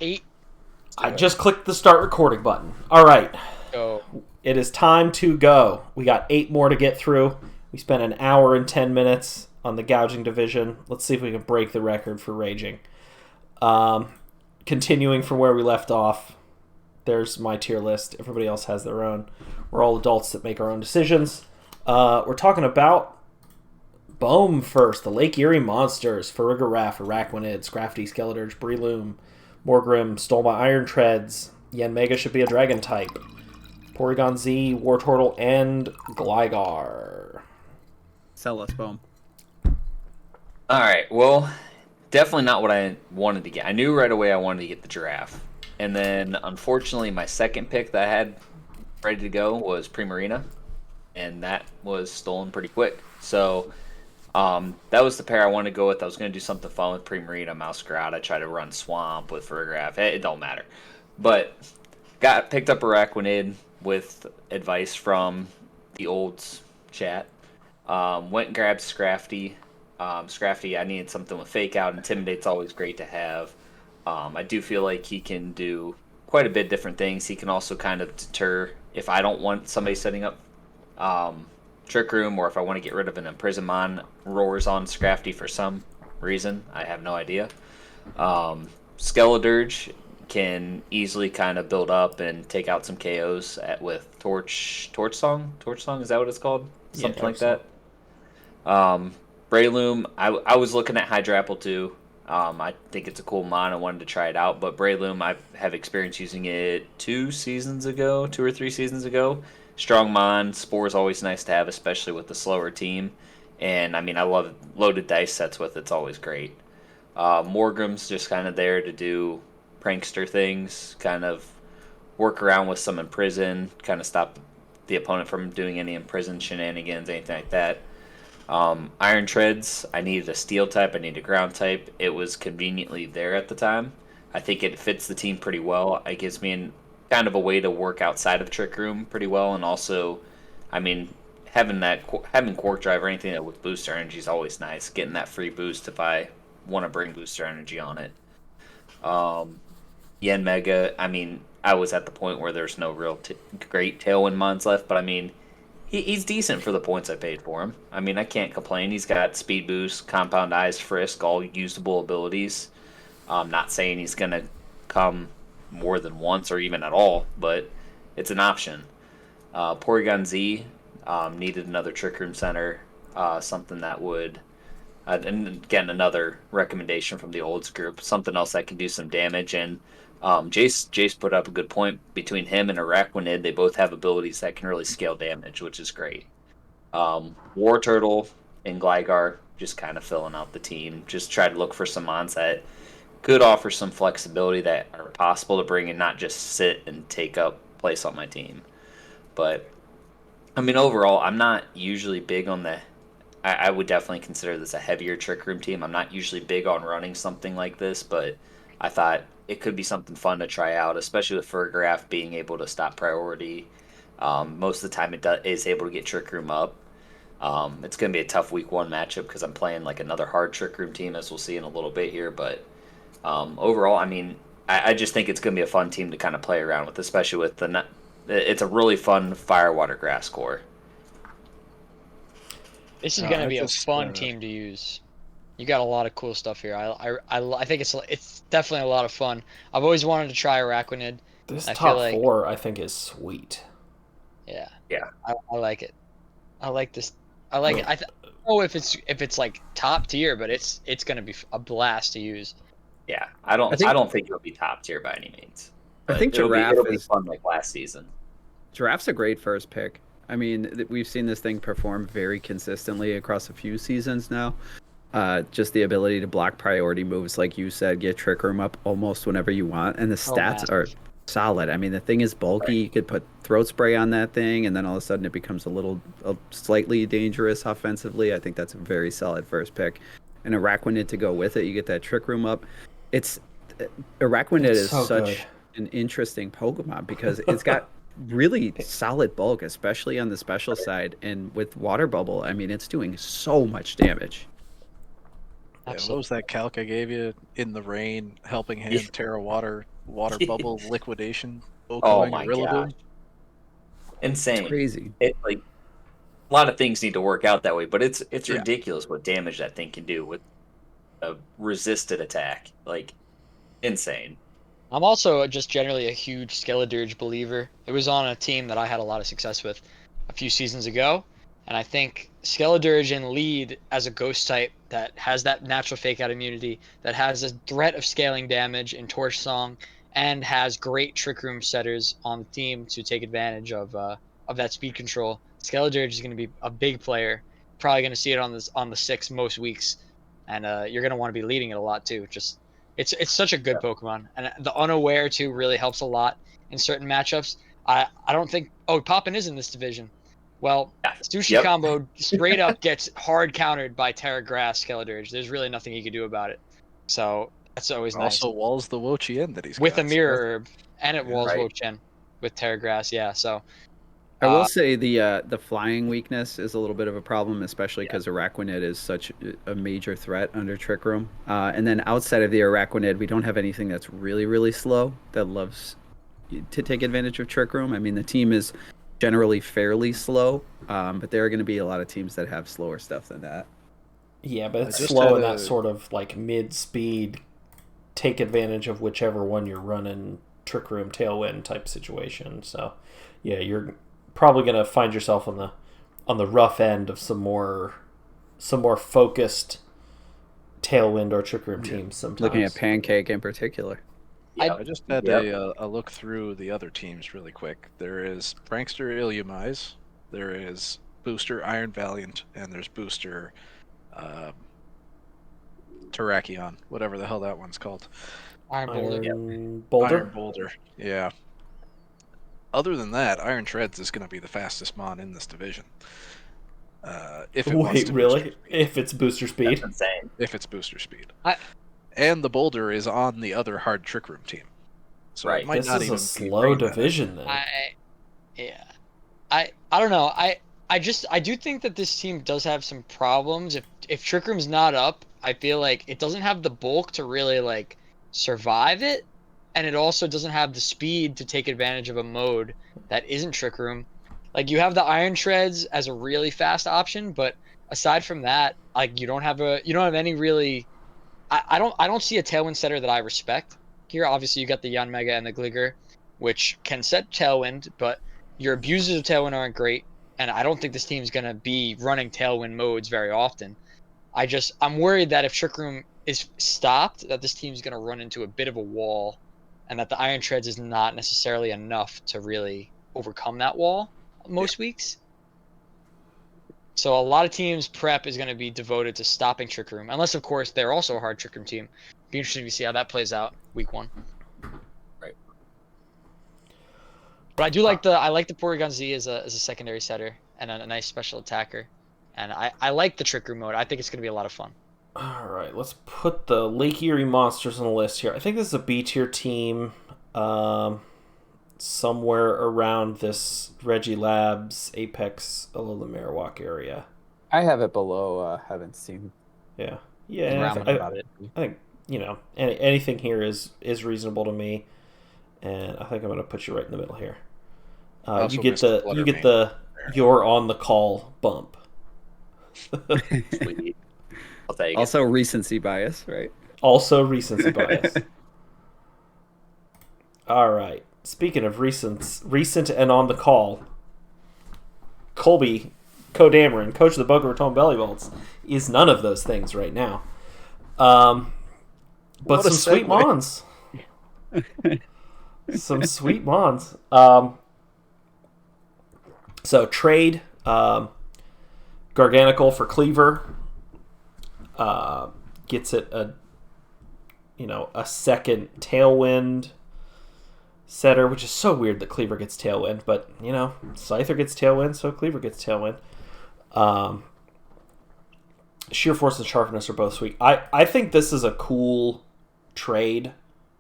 8. I just clicked the start recording button. All right. Go. It is time to go. We got 8 more to get through. We spent an hour and 10 minutes on the gouging division. Let's see if we can break the record for raging. Continuing from where we left off, there's my tier list. Everybody else has their own. We're all adults that make our own decisions. We're talking about Bohm first. The Lake Erie Monsters. Farigarath, Araquanid, Scrafty, Skeledirge, Breloom, Morgrim, Stole My Iron Treads. Yanmega should be a dragon type. Porygon Z, Wartortle, and Gligar. Sell us, Boom. All right, well, definitely not what I wanted to get. I knew right away I wanted to get the Giraffe. And then, unfortunately, my second pick that I had ready to go was Primarina. And that was stolen pretty quick. So, that was the pair I wanted to go with. I was going to do something fun with Primarina, Mouse-Grata, try to run Swamp with Farigarath. It don't matter. But, picked up Araquanid with advice from the old chat. Went and grabbed Scrafty. Scrafty, I needed something with Fake Out. Intimidate's always great to have. I do feel like he can do quite a bit different things. He can also kind of deter if I don't want somebody setting up Trick Room, or if I want to get rid of an Imprisonmon, roars on Scrafty for some reason. I have no idea. Skeledirge can easily kind of build up and take out some KOs with Torch Song? Torch Song, is that what it's called? Something like that. Breloom, I was looking at Hydrapple too. I think it's a cool mon. I wanted to try it out, but Breloom, I have experience using it 2 or 3 seasons ago. Strong mon, Spore's always nice to have, especially with the slower team. And I mean, I love loaded dice sets with it's always great. Morgrim's just kind of there to do prankster things, kind of work around with some imprison, kind of stop the opponent from doing any imprison shenanigans, anything like that. Iron Treads, I needed a steel type, I needed a ground type. It was conveniently there at the time. I think it fits the team pretty well. It gives me kind of a way to work outside of Trick Room pretty well, and also, I mean, having Quark Drive or anything that with booster energy is always nice. Getting that free boost if I want to bring booster energy on it. Yanmega, I mean, I was at the point where there's no real great Tailwind mons left, but I mean, he's decent for the points I paid for him. I mean, I can't complain. He's got Speed Boost, Compound Eyes, Frisk, all usable abilities. I'm not saying he's going to come more than once or even at all, but it's an option. Porygon Z needed another Trick Room Center, something that would... and again, another recommendation from the olds group, something else that can do some damage. And Jace put up a good point. Between him and Araquanid, they both have abilities that can really scale damage, which is great. Wartortle and Gligar just kind of filling out the team. Just try to look for some mons that could offer some flexibility that are possible to bring and not just sit and take up place on my team. But, I mean, overall, I'm not usually big on the... I would definitely consider this a heavier Trick Room team. I'm not usually big on running something like this, but I thought it could be something fun to try out, especially with Farigarath being able to stop priority. Most of the time it is able to get Trick Room up. It's going to be a tough week 1 matchup because I'm playing like another hard Trick Room team, as we'll see in a little bit here. But overall, I mean, I just think it's going to be a fun team to kind of play around with, especially with it's a really fun Fire, Water, Grass core. This is going to be a fun team to use. You got a lot of cool stuff here. I think it's definitely a lot of fun. I've always wanted to try Araquanid. This top 4, I think, is sweet. Yeah. Yeah. I like it. I like this. I like it. I don't know if it's like top tier, but it's going to be a blast to use. Yeah, I don't think it'll be top tier by any means. I think it'll be fun like last season. Giraffe's a great first pick. I mean, we've seen this thing perform very consistently across a few seasons now. Just the ability to block priority moves, like you said, get Trick Room up almost whenever you want, and the stats are solid. I mean, the thing is bulky. Right. You could put Throat Spray on that thing, and then all of a sudden it becomes slightly dangerous offensively. I think that's a very solid first pick. And Araquanid to go with it, you get that Trick Room up. Araquanid is so such an interesting Pokemon because it's got really solid bulk, especially on the special side, and with Water Bubble, I mean, it's doing so much damage. Yeah, what Absolutely. was that calc I gave you? In the rain, helping hand, Terra water bubble, liquidation, Oh Okoing, my gosh, Rillaboom. It's insane! crazy. It like a lot of things need to work out that way, but it's Yeah. ridiculous what damage that thing can do with a resisted attack. Like insane. I'm also just generally a huge Skeledirge believer. It was on a team that I had a lot of success with a few seasons ago, and I think Skeledirge in lead as a ghost type that has that natural fake out immunity, that has a threat of scaling damage in Torch Song, and has great Trick Room setters on the team to take advantage of that speed control. Skeledirge is going to be a big player. Probably going to see it on the six most weeks, and you're going to want to be leading it a lot too. Just it's such a good Pokemon, and the unaware too really helps a lot in certain matchups. I don't think Poppin is in this division. Well, Yeah. Sushi Yep. Combo straight up gets hard countered by Terra Grass Skeledirge. There's really nothing he can do about it. So that's always nice. Also walls the Wo-Chien that he's With got. a Mirror Herb, and it Yeah. walls Right. Wo-Chen with Terra Grass, yeah. So I will say the flying weakness is a little bit of a problem, especially Yeah. because Araquanid is such a major threat under Trick Room. And then outside of the Araquanid, we don't have anything that's really, really slow that loves to take advantage of Trick Room. I mean, the team is generally fairly slow, but there are going to be a lot of teams that have slower stuff than that. Yeah, but it's just slow had in that a- sort of like mid-speed, take advantage of whichever one you're running, Trick Room, Tailwind type situation. So, yeah, you're probably gonna find yourself on the rough end of some more focused Tailwind or Trick Room teams. Sometimes Looking at Pancake in particular. I just had Yep. a look through the other teams really quick. There is Prankster Illumise, there is Booster Iron Valiant, and there's Booster uh, Terrakion, whatever the hell that one's called. Iron Boulder. Iron Boulder. Iron Boulder. Yeah. Other than that, Iron Treads is going to be the fastest mon in this division. If it wants Wait, to really? If it's booster speed? That's insane. if it's booster speed. I- And the Boulder is on the other hard Trick Room team. So Right. it might This not is even a be slow rain bad. division then. Yeah. I don't know. I do think that this team does have some problems. If Trick Room's not up, I feel like it doesn't have the bulk to really like survive it, and it also doesn't have the speed to take advantage of a mode that isn't Trick Room. Like you have the Iron Treads as a really fast option, but aside from that, like you don't have any really. I don't see a Tailwind setter that I respect here. Obviously, you got the Yanmega and the Gligger, which can set Tailwind, but your abusers of Tailwind aren't great, and I don't think this team's gonna be running Tailwind modes very often. I'm worried that if Trick Room is stopped, that this team's gonna run into a bit of a wall, and that the Iron Treads is not necessarily enough to really overcome that wall most weeks. So a lot of teams' prep is going to be devoted to stopping Trick Room, unless of course they're also a hard Trick Room team. Be interesting to see how that plays out week one. Right. But I like the Porygon Z as a secondary setter and a nice special attacker, and I like the Trick Room mode. I think it's going to be a lot of fun. All right, let's put the Lake Erie Monsters on the list here. I think this is a B tier team, somewhere around this Reggie Labs, Apex, Alola Marowak area. I have it below. Haven't seen. Yeah, yeah. Round about it. I think anything here is reasonable to me, and I think I'm going to put you right in the middle here. Also You get missed the the you're on the call bump. Sweet. I'll take it. Also, recency bias, right? Also recency bias. All right. Speaking of recent and on the call, Colby Dameron, coach of the Boca Raton Belly Bolts, is none of those things right now. But What a some sweet segue. mons. Some sweet mons. So trade Garganical for Cleaver. Gets it a second Tailwind setter, which is so weird that Cleaver gets Tailwind, but Scyther gets Tailwind, so Cleaver gets Tailwind. Sheer Force and Sharpness are both sweet. I think this is a cool trade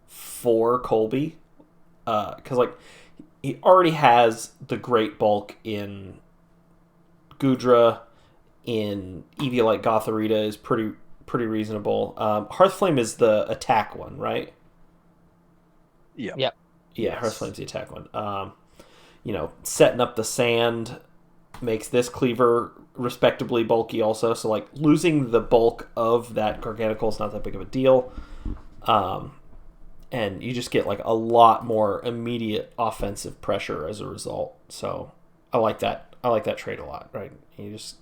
for Colby, because he already has the great bulk in Gudra, in Eviolite Gothorita is pretty pretty reasonable. Hearthflame is the attack one, right? Yeah. Yep. Yeah, Yes. Hearthflame's the attack one. Setting up the sand makes this cleaver respectably bulky also. So, like, losing the bulk of that Gargantual is not that big of a deal. And you just get, like, a lot more immediate offensive pressure as a result. So, I like that. I like that trade a lot, right? You just,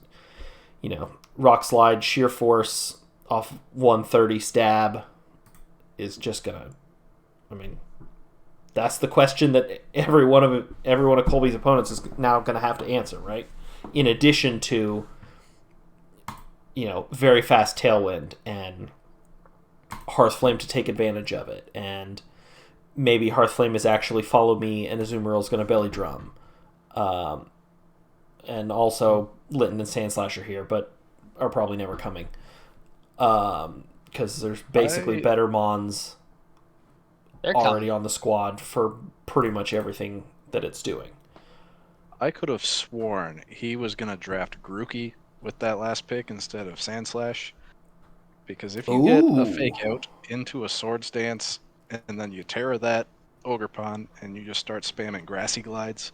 Rock Slide, Sheer Force off 130 stab is just going to, that's the question that every one of Colby's opponents is now going to have to answer, right? In addition to, very fast Tailwind and Hearthflame to take advantage of it, and maybe Hearthflame is actually Follow Me and Azumarill is going to Belly Drum. And also Litten and Sandslasher here, but are probably never coming. Because there's basically better Mons already on the squad for pretty much everything that it's doing. I could have sworn he was going to draft Grookey with that last pick instead of Sandslash. Because if you get a fake out into a Swords Dance and then you Terra that Ogerpon and you just start spamming Grassy Glides,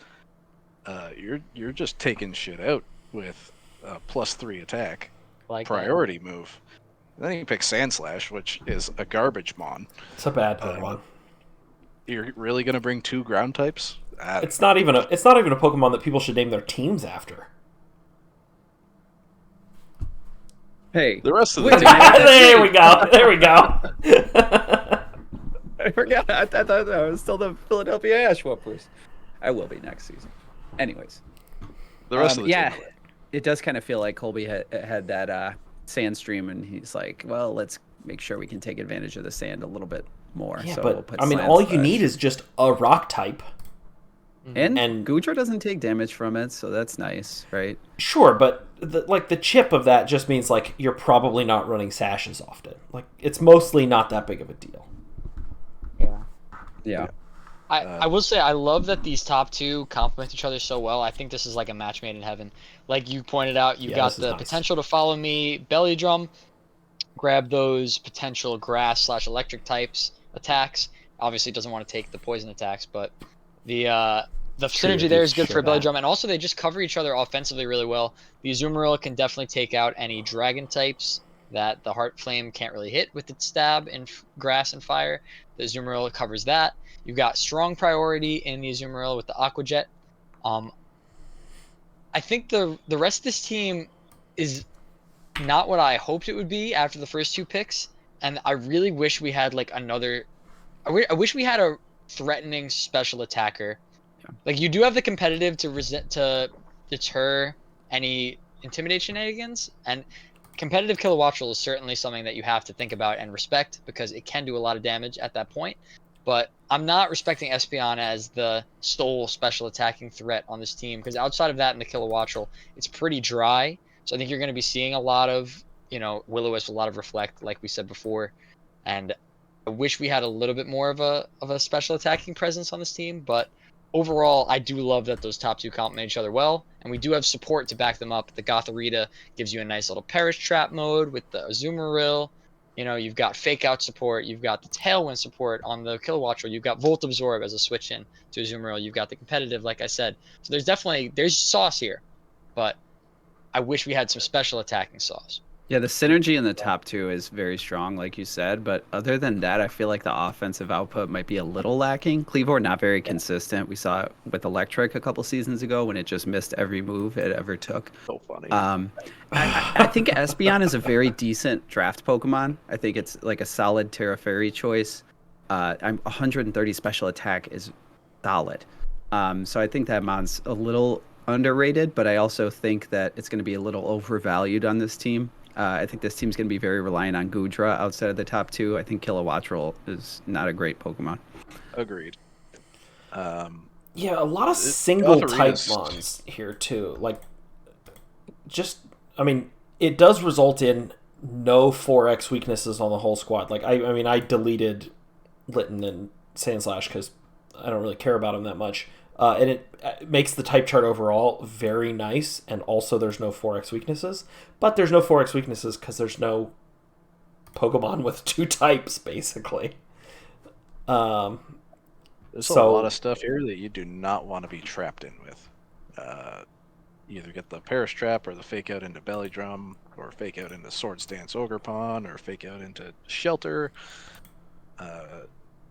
you're just taking shit out with a +3 attack priority move. And then you pick Sandslash, which is a garbage mon. It's a bad Pokemon. You're really gonna bring 2 ground types? It's not even a Pokemon that people should name their teams after. Hey, the rest of the There we go. I forgot. I thought that was still the Philadelphia Ash Whoopers. I will be next season. Anyways, the rest of the yeah, team. it does kind of feel like Colby had that sand stream, and he's like, well, let's make sure we can take advantage of the sand a little bit more. Yeah, so but we'll put all you need is just a rock type. And Goodra doesn't take damage from it, so that's nice, right? Sure, but the chip of that just means like you're probably not running sashes often. Like it's mostly not that big of a deal. Yeah. I will say I love that these top two complement each other so well. I think this is like a match made in heaven. Like you pointed out, you've got the potential to Follow Me, Belly Drum, grab those potential grass/electric types attacks. Obviously, doesn't want to take the poison attacks, but the synergy there is good for Belly Drum, and also they just cover each other offensively really well. The Azumarill can definitely take out any dragon types that the Heart Flame can't really hit with its stab in grass and fire. The Azumarill covers that. You've got strong priority in the Azumarill with the Aqua Jet. I think the rest of this team is not what I hoped it would be after the first 2 picks, and I really wish we had like another. I wish we had a threatening special attacker. Yeah. Like you do have the competitive to deter any intimidate shenanigans, and competitive Kilowattrel is certainly something that you have to think about and respect because it can do a lot of damage at that point. But I'm not respecting Espeon as the sole special attacking threat on this team because outside of that in the Kilowattrel, it's pretty dry. So I think you're going to be seeing a lot of, Will-O-Wisp, a lot of Reflect, like we said before. And I wish we had a little bit more of a special attacking presence on this team. But overall, I do love that those top 2 complement each other well. And we do have support to back them up. The Gothorita gives you a nice little Perish Trap mode with the Azumarill. You've got Fake Out support. You've got the Tailwind support on the Kilowattrel. You've got Volt Absorb as a switch in to Azumarill. You've got the competitive, like I said. So there's sauce here. But I wish we had some special attacking sauce. Yeah, the synergy in the top 2 is very strong, like you said. But other than that, I feel like the offensive output might be a little lacking. Kleavor, not very consistent. We saw it with Electric a couple seasons ago when it just missed every move it ever took. So funny. I think Espeon is a very decent draft Pokemon. I think it's like a solid Terra Fairy choice. 130 special attack is solid. So I think that Mon's a little underrated, but I also think that it's going to be a little overvalued on this team. I think this team's going to be very reliant on Goodra outside of the top 2. I think Kilowattrel is not a great Pokemon. Agreed. Yeah, a lot of single type mons here too. Like, it does result in no 4x weaknesses on the whole squad. Like, I deleted Litten and Sandslash because I don't really care about them that much. And it makes the type chart overall very nice, and also there's no 4x weaknesses. But there's no 4x weaknesses because there's no Pokemon with 2 types, basically. There's a So- lot of stuff here that you do not want to be trapped in with. Either get the Paris Trap or the Fake Out into Belly Drum, or Fake Out into Swords Dance Ogerpon, or Fake Out into Shelter.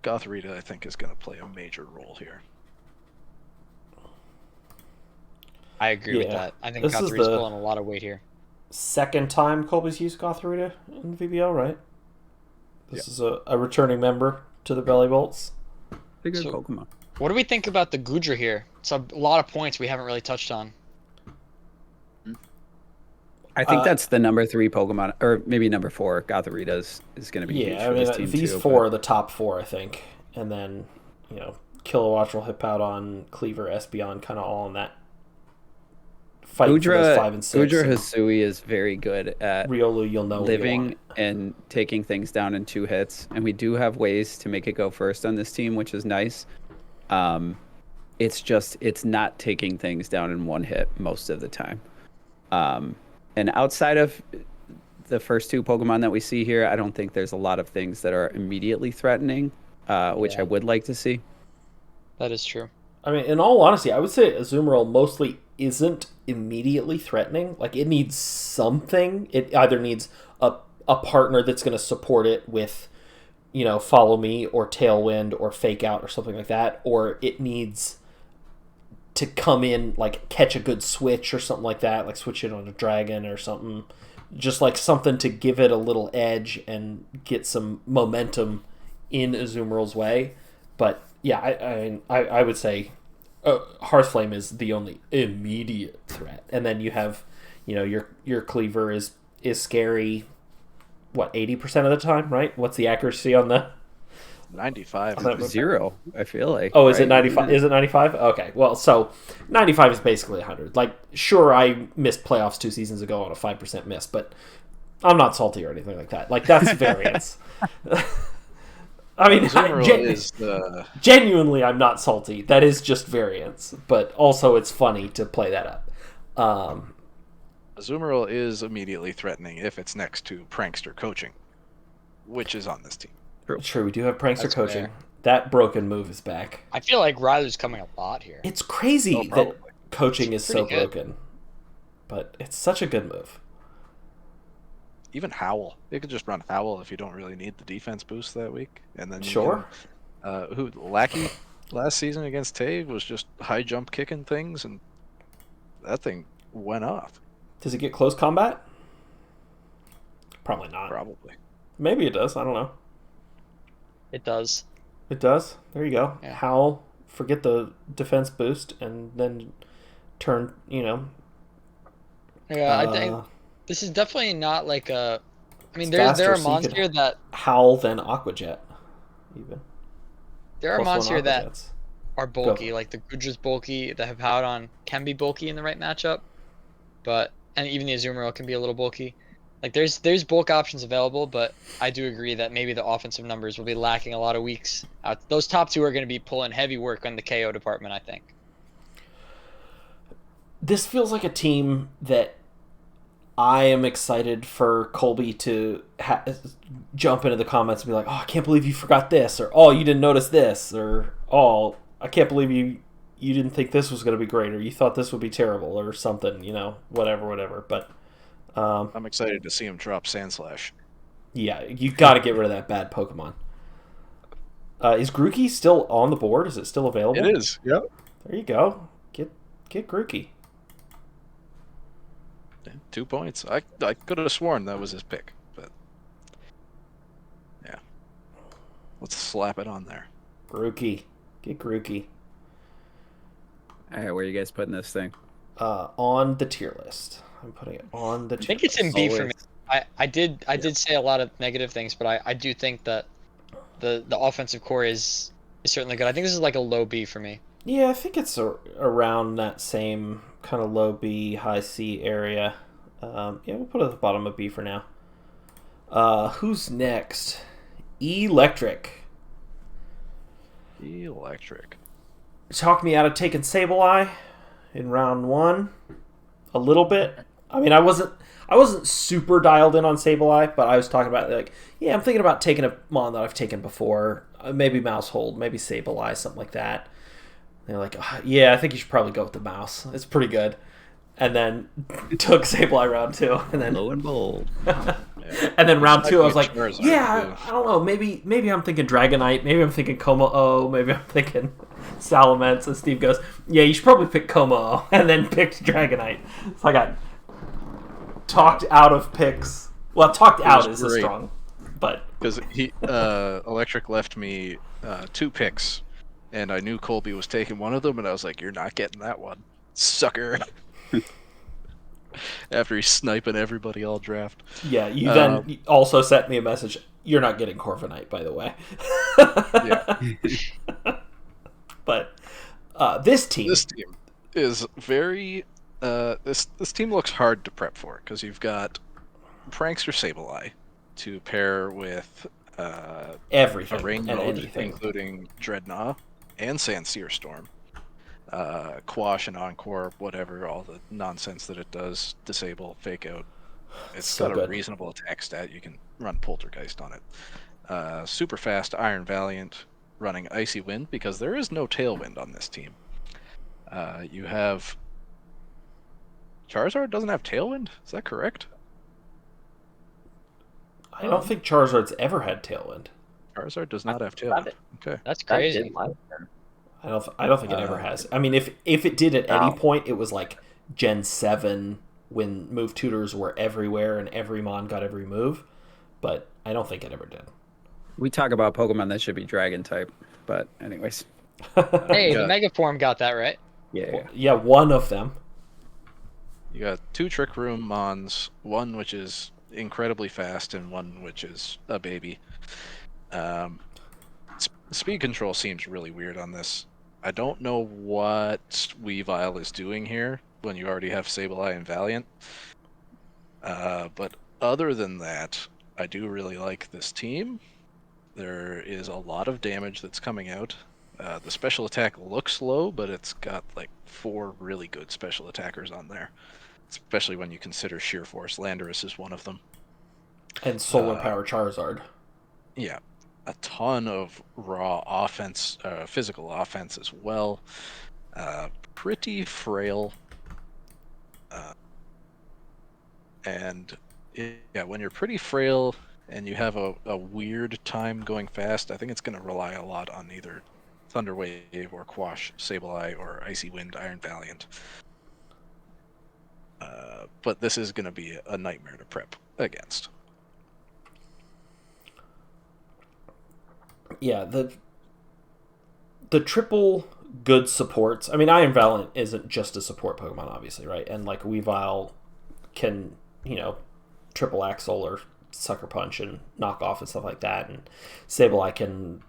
Gothorita, I think, is going to play a major role here. I agree with Yeah. that. I think This is Gotharita's the- pulling a lot of weight here. Second time Colby's used Gothorita in VBL, right? This is a returning member to the Belly Bolts. Pretty good So- Pokemon. What do we think about the Goodra here? It's a lot of points we haven't really touched on. I think that's the number 3 Pokemon, or maybe number 4. Gothorita is going to be huge Yeah, I for mean, this team these too. 4 are the top 4, I think. And then, Kilowatch will Hippowdon, Cleaver, Espeon, kind of all in that fight for those 5 and 6. Goodra and Hisui is very good at Riolu, you'll know what you living want. and taking things down in 2 hits, and we do have ways to make it go first on this team, which is nice. It's not taking things down in 1 hit most of the time. And outside of the first 2 Pokemon that we see here, I don't think there's a lot of things that are immediately threatening, which Yeah. I would like to see. That is true. I mean, in all honesty, I would say Azumarill mostly isn't immediately threatening. Like, it needs something. It either needs a partner that's going to support it with, Follow Me or Tailwind or Fake Out or something like that, or it needs to come in, like, catch a good switch or something like that, like switch it on a dragon or something. Just like something to give it a little edge and get some momentum in Azumarill's way. But yeah, I would say Hearthflame is the only immediate threat, and then you have, your Cleaver is scary. What, 80% of the time, right? What's the accuracy on the? 95. 0, I feel like. Oh, is it right? 95? Is it 95? Okay, well, so 95 is basically 100. Like, sure, I missed playoffs 2 seasons ago on a 5% miss, but I'm not salty or anything like that. Like, that's variance. I mean, Azumarill genuinely, I'm not salty. That is just variance, but also it's funny to play that up. Azumarill is immediately threatening if it's next to Prankster coaching, which is on this team. True, we do have Prankster That's coaching. fair. That broken move is back. I feel like Ryler's coming a lot here. It's crazy Oh, that probably. coaching is so pretty good. broken, but it's such a good move. Even Howl. You could just run Howl if you don't really need the defense boost that week. And then you Sure. can, Lackey last season against Tay was just high jump kicking things, and that thing went off. Does it get close combat? Probably not. Probably. Maybe it does. I don't know. It does. It does. There you go. Yeah. Howl, forget the defense boost, and then turn, Yeah, I think this is definitely not like a. I mean, It's there faster, are so you mons could- here that Howl then Aqua Jet. Even. there are Plus mons one here that Aqua Jets. are bulky. Like the Gudra's bulky, the Hippowdon can be bulky in the right matchup, and even the Azumarill can be a little bulky. Like there's bulk options available, but I do agree that maybe the offensive numbers will be lacking a lot of weeks. Those top 2 are going to be pulling heavy work on the KO department, I think. This feels like a team that I am excited for Colby to jump into the comments and be like, "Oh, I can't believe you forgot this," or "Oh, you didn't notice this," or "Oh, I can't believe you didn't think this was going to be great, or you thought this would be terrible," or something. Whatever. But I'm excited to see him drop Sandslash. yeah, you got to get rid of that bad Pokemon. Is Grookey still on the board? Is it still available? It is. Yep. There you go. Get Grookey. 2 points. I could have sworn that was his pick, but yeah. Let's slap it on there. Grookey. Get Grookey. All right, where are you guys putting this thing? On the tier list. I'm putting it on the tier I think it's in list. B for me. Always. I did say a lot of negative things, but I do think that the offensive core is certainly good. I think this is like a low B for me. Yeah, I think it's around that same kind of low B, high C area. Yeah, we'll put it at the bottom of B for now. Who's next? Electric. Electric. Talk me out of taking Sableye in round 1. A little bit. I mean, I wasn't super dialed in on Sableye, but I was talking about like, yeah, I'm thinking about taking a mon that I've taken before, maybe Mousehold, maybe Sableye, something like that. And they're like, yeah, I think you should probably go with the mouse. It's pretty good. And then took Sableye round 2, and then Low and bold. and then round 2, I was like, Charizard, yeah, too. I don't know, maybe I'm thinking Dragonite, maybe I'm thinking Como-O, maybe I'm thinking Salamence. And Steve goes, yeah, you should probably pick Como-O, and then picked Dragonite. So I got talked out of picks. Well, talked out is a great. strong, but Because Electric left me 2 picks, and I knew Colby was taking one of them, and I was like, "You're not getting that one, sucker." After he's sniping everybody all draft. yeah, you then also sent me a message. You're not getting Corviknight, by the way. Yeah. But this team is very. This team looks hard to prep for because you've got Prankster Sableye to pair with everything a rain and mode, anything. including Dreadnought and Sandsear Storm, Quash and Encore, whatever, all the nonsense that it does, disable, fake out. It's So got a good. reasonable attack stat. You can run Poltergeist on it. Super fast Iron Valiant, running Icy Wind because there is no Tailwind on this team. You have Charizard doesn't have Tailwind. Is that correct? I don't think Charizard's ever had Tailwind. Charizard does not have Tailwind. Okay. That's That crazy. did last year. I don't think it ever has. I mean, if it did at any No. point, it was like Gen 7 when move tutors were everywhere and every mon got every move. But I don't think it ever did. We talk about Pokemon that should be Dragon type, but anyways, Hey, the Yeah. Mega Form got that right. yeah. Yeah, one of them. You got 2 Trick Room Mons, one which is incredibly fast and one which is a baby. Speed control seems really weird on this. I don't know what Weavile is doing here when you already have Sableye and Valiant. But other than that, I do really like this team. There is a lot of damage that's coming out. The special attack looks low, but it's got like 4 really good special attackers on there. Especially when you consider Sheer Force. Landorus is one of them. And Solar Power Charizard. Yeah, a ton of raw offense, physical offense as well. Pretty frail. And yeah, when you're pretty frail and you have a weird time going fast, I think it's going to rely a lot on either Thunder Wave or Quash Sableye or Icy Wind Iron Valiant. But this is going to be a nightmare to prep against. Yeah, the triple good supports. I mean, Iron Valiant isn't just a support Pokemon, obviously, right? And like Weavile can, triple Axle or Sucker Punch and knock off and stuff like that. And Sableye can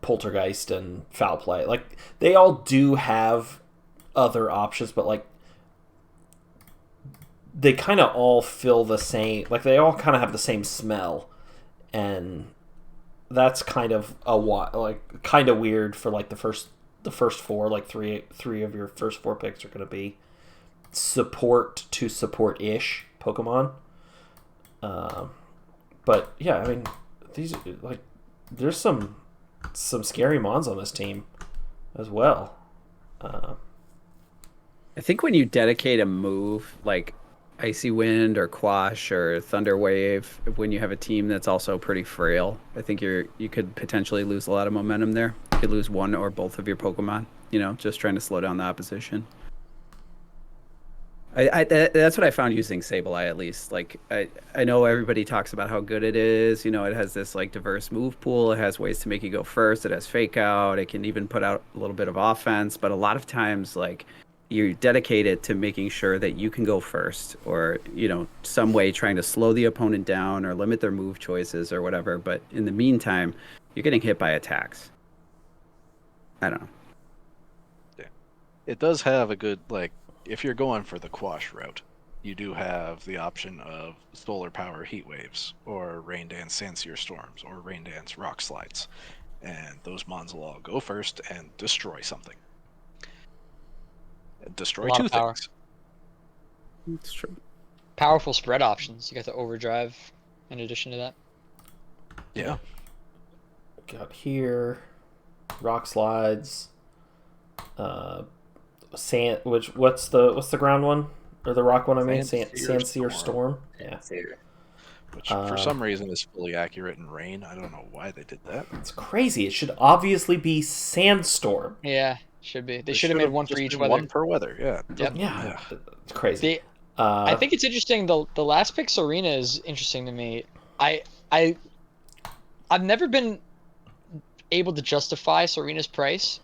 Poltergeist and Foul Play. Like, they all do have other options, but like, they kind of all feel the same. Like, they all kind of have the same smell. And that's kind of kind of weird for like the first 4, like three of your first 4 picks are going to be support to support-ish Pokemon. But yeah, I mean, these like there's some scary mons on this team as well. I think when you dedicate a move like Icy Wind or Quash or Thunder Wave, when you have a team that's also pretty frail, I think you could potentially lose a lot of momentum there. You could lose one or both of your Pokemon, just trying to slow down the opposition. That's what I found using Sableye, at least. Like, I know everybody talks about how good it is. It has this like diverse move pool. It has ways to make you go first. It has fake out. It can even put out a little bit of offense. But a lot of times, like, you're dedicated to making sure that you can go first, or some way trying to slow the opponent down or limit their move choices or whatever. But in the meantime, you're getting hit by attacks. I don't know. Yeah. It does have a good, like, if you're going for the Quash route, you do have the option of Solar Power Heat Waves, or Rain Dance Sandsear Storms, or Rain Dance Rock Slides. And those mons will all go first and destroy something. Destroy A lot 2 of power. things. It's true. Powerful spread options. You got the overdrive in addition to that. Yeah. Got here, rock slides, sand. What's the ground one or the rock one? I mean, Sandseer Storm. Yeah. Which for some reason is fully accurate in rain. I don't know why they did that. It's crazy. It should obviously be Sandstorm. Yeah, should be. They should have made one for just each been weather. One per weather. Yeah. Yep. Yeah, it's crazy. I think it's interesting. The last pick, Serena, is interesting to me. I've never been able to justify Serena's price.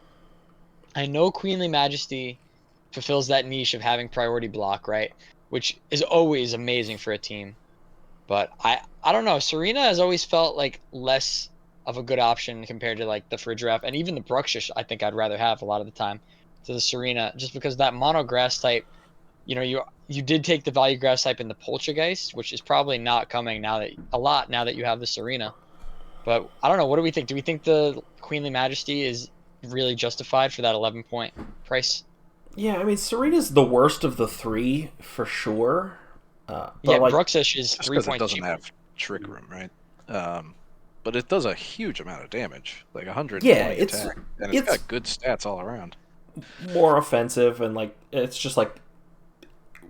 I know Queenly Majesty fulfills that niche of having priority block, right? Which is always amazing for a team. But I don't know. Serena has always felt like less of a good option compared to like the Friddraff and even the Bruxish. I think I'd rather have a lot of the time to the Serena, just because that mono grass type. You did take the value grass type in the Poltergeist, which is probably not coming now that you have the Serena. But I don't know. What do we think? Do we think the Queenly Majesty is really justified for that 11-point price? Yeah, I mean, Serena's the worst of the three for sure. But Yeah, like, Bruxish is Just 3 because it points doesn't cheaper. have Trick Room, right? But it does a huge amount of damage, like 120 Yeah, it's attack, and it's got good stats all around. more offensive, and like it's just like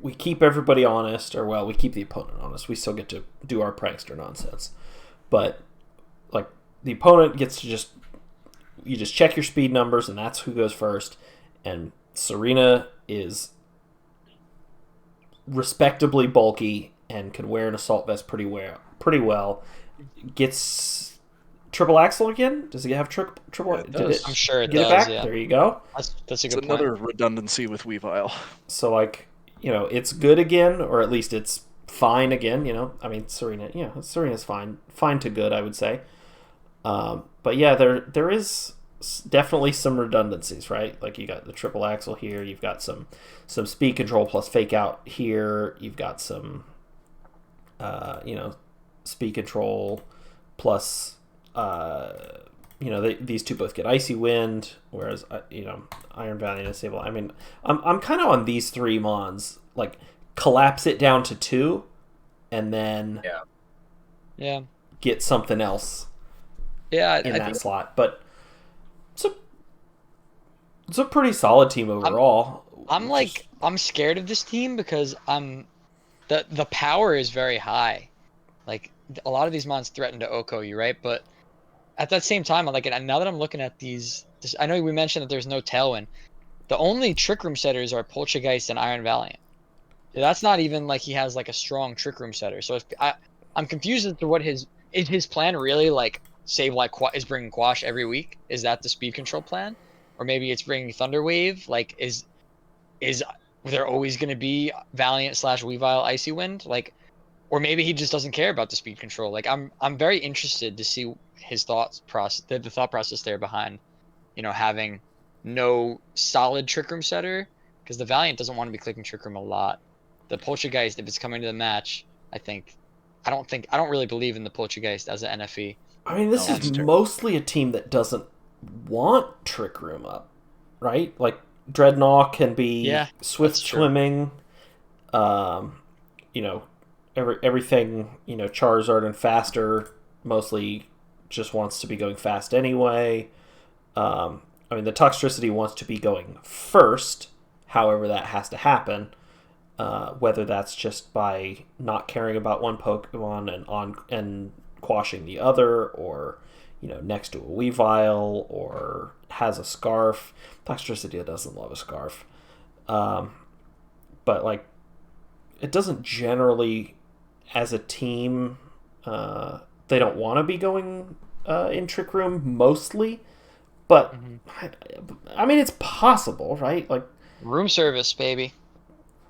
we keep everybody honest, or well, we keep the opponent honest. We still get to do our prankster nonsense, but like the opponent gets to you just check your speed numbers, and that's who goes first. And Serena is respectably bulky and can wear an assault vest pretty well. Gets triple axle again? Does he have triple? Yeah, it does. I'm sure it get does. it back? Yeah, There you go. that's a It's good another point. redundancy with Weavile. So like, it's good again, or at least it's fine again. I mean, Serena's fine to good, I would say. But yeah, there is definitely some redundancies, right? Like you got the triple axle here, you've got some speed control plus fake out here, you've got some speed control plus these two both get icy wind, whereas Iron Valiant is able. I mean, I'm kind of on these three mons, like collapse it down to 2 and then Yeah. get something else Yeah, in I that think slot. But it's a pretty solid team overall. I'm scared of this team because the power is very high. Like a lot of these mons threaten to Oko you, right? But at that same time, now that I'm looking at I know we mentioned that there's no Tailwind. The only Trick Room setters are Poltergeist and Iron Valiant. That's not even like he has like a strong Trick Room setter. So I'm confused as to what is his plan really like. Save like is bringing Quash every week. Is that the speed control plan, or maybe it's bringing Thunder Wave? Like is there always going to be Valiant / Weavile Icy Wind? Like, or maybe he just doesn't care about the speed control. Like I'm very interested to see his thought process there behind, having no solid Trick Room setter, because the Valiant doesn't want to be clicking Trick Room a lot. The Poltergeist, if it's coming to the match, I don't really believe in the Poltergeist as an NFE. I mean, this is mostly a team that doesn't want Trick Room up, right? Like Dreadnought can be swift swimming. Everything, Charizard and faster mostly just wants to be going fast anyway. I mean, the Toxtricity wants to be going first, however that has to happen. Whether that's just by not caring about one Pokemon and quashing the other, or next to a Weavile, or has a Scarf. Toxtricity doesn't love a Scarf, but like it doesn't generally, as a team, they don't want to be going in Trick Room mostly. But I mean, it's possible, right? Like room service, baby.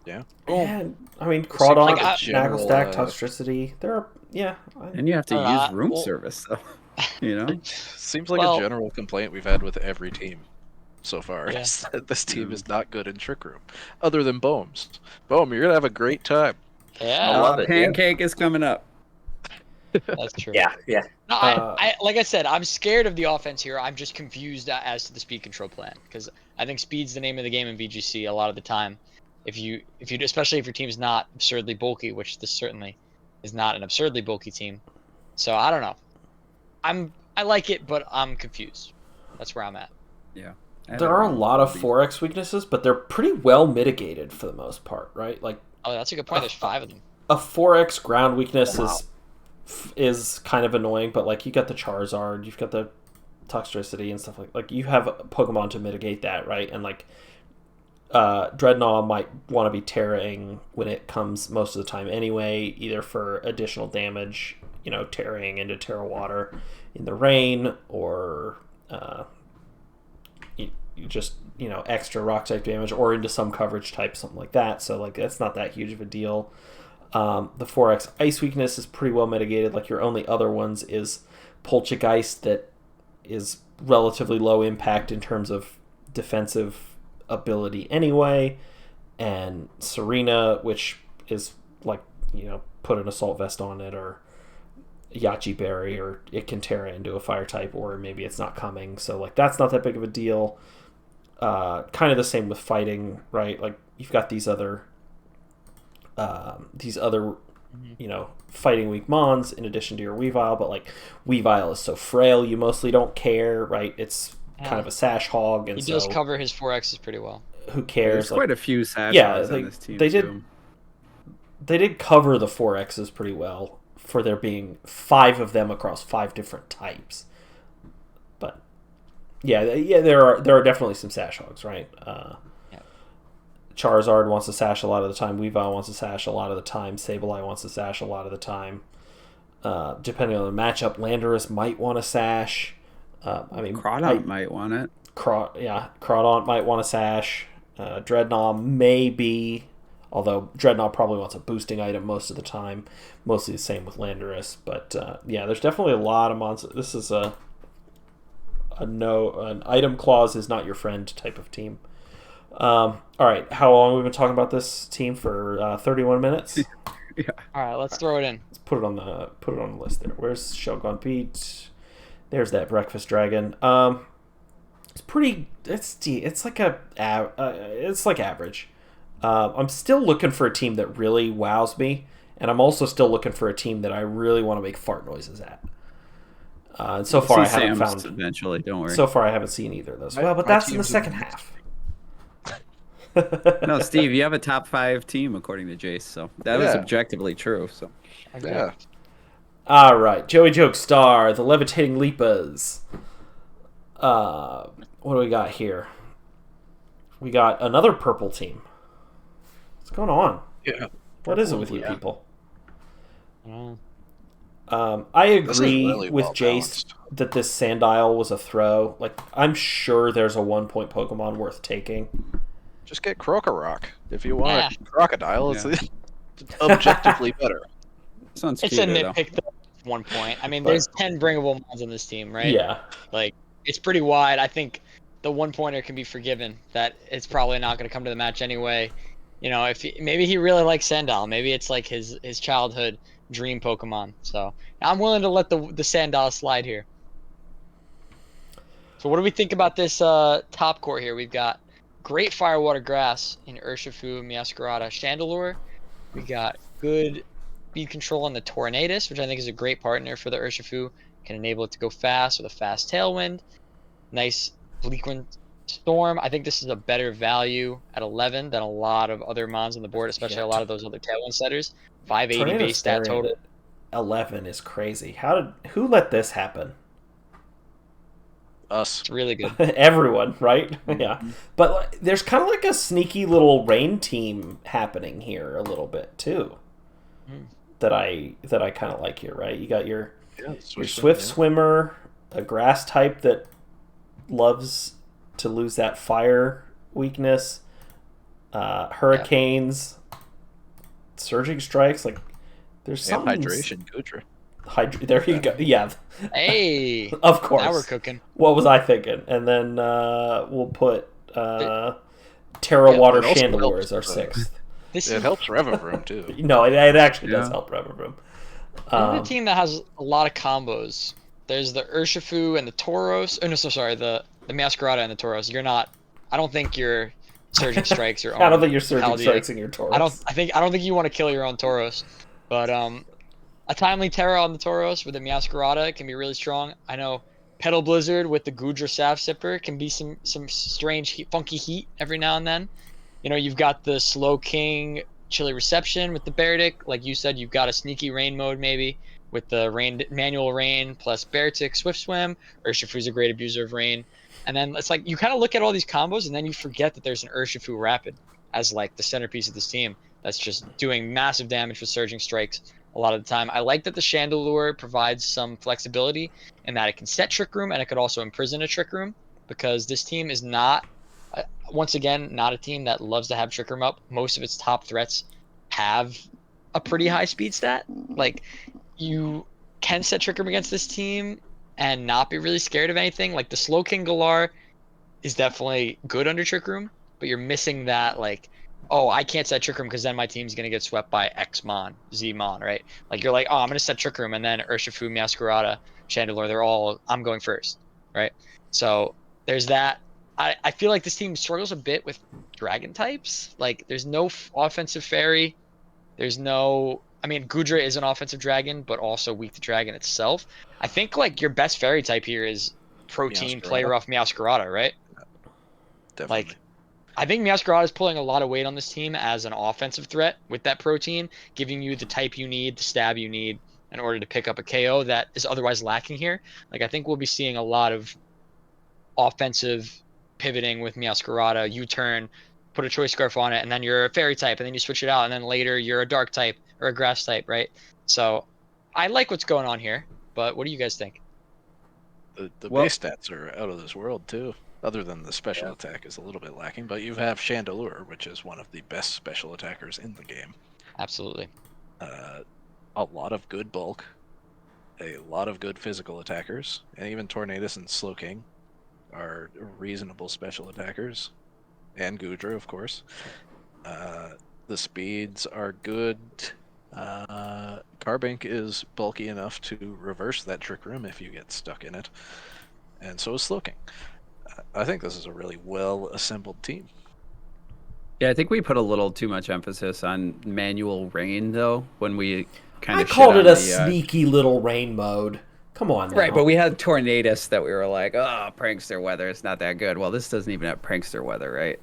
Yeah. Yeah, I mean, Crawdon, like Snagglestack, Toxtricity. There are, And you have to use room service, though. Seems like a general complaint we've had with every team so far. Is that this team is not good in Trick Room, other than Bohm's. Bohm, you're gonna have a great time. Yeah, I love it. Pancake is coming up. That's true. Yeah. No, I like I said, I'm scared of the offense here. I'm just confused as to the speed control plan, because I think speed's the name of the game in VGC a lot of the time. especially if your team's not absurdly bulky, which this certainly is not an absurdly bulky team. So I don't know. I like it, but I'm confused. That's where I'm at. Yeah. There are a lot of 4X weaknesses, but they're pretty well mitigated for the most part, right? Like, Oh, that's a good point. There's 5 of them. a 4X ground weakness is kind of annoying, but like you got the Charizard, you've got the Toxtricity and stuff like you have Pokemon to mitigate that, right? And like Dreadnought might want to be terraing when it comes most of the time anyway, either for additional damage, terraing into Terra Water in the rain, or you just extra rock type damage, or into some coverage type, something like that. So like that's not that huge of a deal. The 4X ice weakness is pretty well mitigated. Like your only other ones is Poltergeist, that is relatively low impact in terms of defensive ability anyway, and Serena, which is like, put an Assault Vest on it, or Yachi Berry, or it can tear into a fire type, or maybe it's not coming, so like that's not that big of a deal. Kind of the same with fighting, right? Like you've got these other fighting weak mons in addition to your Weavile, but like Weavile is so frail you mostly don't care, right? It's kind of a sash hog, and he does cover his 4Xs pretty well. Who cares? There's quite a few sash hogs on this team. They did cover the 4Xs pretty well for there being 5 of them across 5 different types. But yeah, there are definitely some sash hogs, right? Charizard wants to sash a lot of the time. Weavile wants to sash a lot of the time. Sableye wants to sash a lot of the time. Depending on the matchup, Landorus might want to sash. Crawdaunt might want it. Crawdaunt might want to sash. Dreadnought maybe, although Dreadnought probably wants a boosting item most of the time. Mostly the same with Landorus. But there's definitely a lot of monsters. This is an item clause is not your friend type of team. All right, how long have we been talking about this team for? 31 minutes. Yeah. All right, let's throw it in. Let's put it on the list there. Where's Shogun Pete? There's that breakfast dragon. It's pretty. It's like average. I'm still looking for a team that really wows me, and I'm also still looking for a team that I really want to make fart noises at. And so far I haven't found. Eventually, don't worry. So far I haven't seen either of those. Well, but that's in the second half. No, Steve, you have a top 5 team according to Jace, so that was objectively true. So Yeah. All right, Joey Joke Star, the Levitating Leapas. What do we got here? We got another purple team. What's going on? Yeah. What is it with you people? Mm. I agree really with well Jace balanced. that this Sandile was a throw. Like, I'm sure there's a 1-point Pokemon worth taking. Just get Krokorok if you want Yeah. a crocodile. It's objectively better. sounds It's a nitpick though, at 1 point. I mean, there's 10 bringable mons on this team, right? Yeah. Like, it's pretty wide. I think the 1-pointer can be forgiven. That it's probably not going to come to the match anyway. If maybe he really likes Sandile. Maybe it's like his childhood dream Pokemon. So I'm willing to let the Sandile slide here. So what do we think about this top court here? We've got great Firewater Grass in Urshifu, Meowscarada, Chandelure. We got good speed control on the Tornadus, which I think is a great partner for the Urshifu. Can enable it to go fast with a fast Tailwind. Nice Bleakwind Storm. I think this is a better value at 11 than a lot of other mons on the board, especially a lot of those other Tailwind setters. 580 base stat total. 11 is crazy. Who let this happen? Us. It's really good. Everyone, right? Yeah. But there's kind of like a sneaky little rain team happening here a little bit too. That I kind of like here, right? You got your Swift Swimmer, a grass type that loves to lose that fire weakness, hurricanes, surging strikes. Like there's some hydration, Goodra. There you go. Yeah. Hey. Of course. Now we're cooking. What was I thinking? And then we'll put Terra Water Chandelure as our 6th. It helps Revavroom too. No, it actually does help Revavroom. This is a team that has a lot of combos. There's the Urshifu and the Tauros. Oh no, so sorry, the Meowscarada and the Tauros. I don't think you're Surging Strikes your own. I don't think you're surging Paldean. strikes in your Tauros. I don't think you want to kill your own Tauros, but a timely Terra on the Tauros with a Meowscarada can be really strong. I know Petal Blizzard with the Goodra Sap Sipper can be some strange funky heat every now and then. You know, you've got the Slow King Chilly Reception with the Beartic. Like you said, you've got a sneaky rain mode maybe with the rain manual rain plus Beartic Swift Swim. Urshifu's a great abuser of rain. And then it's like you kind of look at all these combos and then you forget that there's an Urshifu Rapid as like the centerpiece of this team that's just doing massive damage with Surging Strikes a lot of the time. I like that the Chandelure provides some flexibility in that it can set Trick Room and it could also imprison a Trick Room because this team is not once again, not a team that loves to have Trick Room up. Most of its top threats have a pretty high speed stat. Like, you can set Trick Room against this team and not be really scared of anything. Like, the Slow King Galar is definitely good under Trick Room, but you're missing that, like, oh, I can't set Trick Room because then my team's going to get swept by X Mon, Z Mon, right? Like, you're like, oh, I'm going to set Trick Room, and then Urshifu, Meowscarada, Chandelure, I'm going first, right? So, there's that. I feel like this team struggles a bit with dragon types. Like, there's no offensive fairy. There's no. I mean, Goodra is an offensive dragon, but also weak to dragon itself. I think, like, your best fairy type here is Protein, Play Meowscarada. Rough, Meowscarada, right? Definitely. Like, I think Meowscarada is pulling a lot of weight on this team as an offensive threat with that Protein, giving you the type you need, the stab you need in order to pick up a KO that is otherwise lacking here. Like, I think we'll be seeing a lot of offensive pivoting with Meowscarada, U-turn, put a choice scarf on it, and then you're a fairy type, and then you switch it out, and then later you're a dark type or a grass type, right? So I like what's going on here, but what do you guys think? The Well- base stats are out of this world too. Other than the special attack is a little bit lacking, but you have Chandelure, which is one of the best special attackers in the game. Absolutely. A lot of good bulk, a lot of good physical attackers, and even Tornadus and Slowking are reasonable special attackers, and Goodra, of course. The speeds are good. Carbink is bulky enough to reverse that Trick Room if you get stuck in it, and so is Slowking. I think this is a really well-assembled team. Yeah, I think we put a little too much emphasis on manual rain, though, when we kind I of called it a sneaky little rain mode. Come on, now. Right, but we had Tornadus that we were like, oh, prankster weather, it's not that good. Well, this doesn't even have prankster weather, right?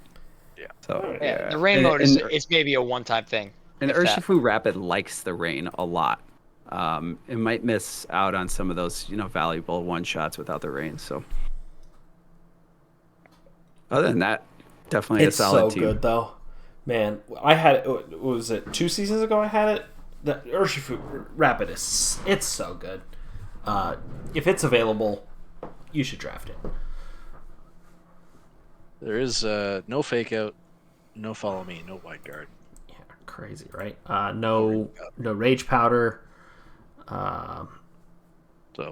Yeah. So Yeah, the rain mode is it's maybe a one-time thing. And if that. Urshifu Rapid likes the rain a lot. It might miss out on some of those, valuable one-shots without the rain. So, other than that, definitely It's a solid so team. good, though. Man, I had it, what was it, 2 seasons ago I had it? The Urshifu Rapid it's so good. If it's available, you should draft it. There is no fake out, no follow me, no white guard. Yeah, crazy, right? No Rage Powder. So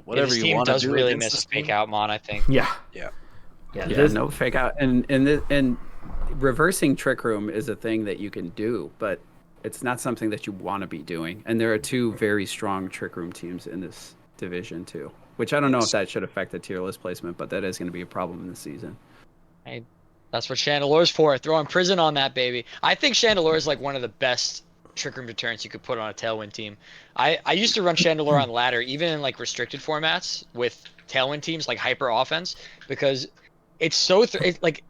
whatever this you team want to does do really against miss a this fake team, out mon, I think. Yeah. Yeah. Yeah, no fake out, and reversing Trick Room is a thing that you can do, but it's not something that you want to be doing. And there are 2 very strong Trick Room teams in this division too, which I don't know if that should affect the tier list placement, but that is going to be a problem in the season. Hey, that's what Chandelure's for. Throwing prison on that baby. I think Chandelure is like one of the best Trick Room deterrents you could put on a Tailwind team. I used to run Chandelure on ladder, even in like restricted formats with Tailwind teams like hyper offense, because it's so it's like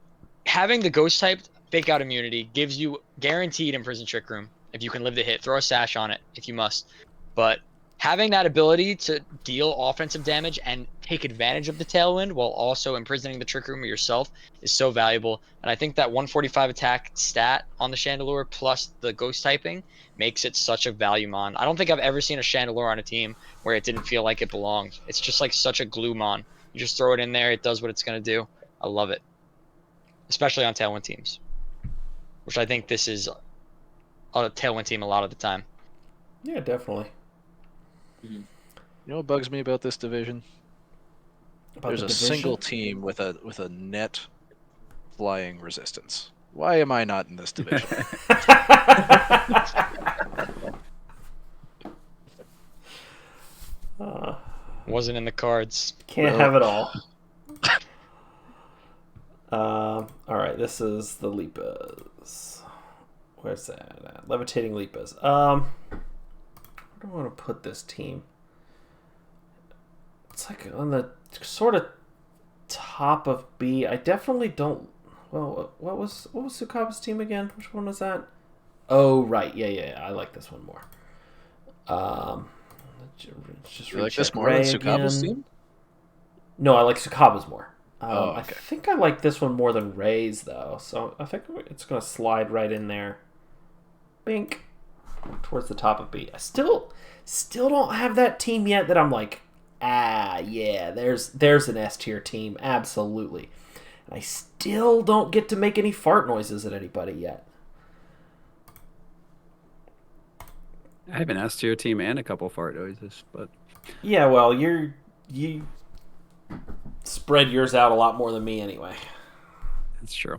having the ghost type fake out immunity gives you guaranteed imprison Trick Room if you can live the hit. Throw a sash on it if you must, but having that ability to deal offensive damage and take advantage of the Tailwind while also imprisoning the Trick Room yourself is so valuable. And I think that 145 attack stat on the Chandelure plus the ghost typing makes it such a value mon. I don't think I've ever seen a Chandelure on a team where it didn't feel like it belonged. It's just like such a glue mon. You just throw it in there, it does what it's going to do. I love it. Especially on Tailwind teams, which I think this is a Tailwind team a lot of the time. Yeah, definitely. You know what bugs me about this division? There's a single team with a net flying resistance. Why am I not in this division? Wasn't in the cards. Can't have it all. All right, this is the Lipas. Where's that? Levitating Lipas. Where do I want to put this team? It's like on the sort of top of B. I definitely don't. Well, what was Sukaba's team again? Which one was that? Oh, right. Yeah. I like this one more. Just You like this recheck more than Ray Sukaba's again. team? No, I like Sukaba's more. Oh, I okay. think I like this one more than Ray's, though. So I think it's going to slide right in there. Bink. Towards the top of B. I still don't have that team yet that I'm like, yeah, there's an S tier team. Absolutely. And I still don't get to make any fart noises at anybody yet. I have an S tier team and a couple fart noises, but Yeah, well, you spread yours out a lot more than me anyway. that's true.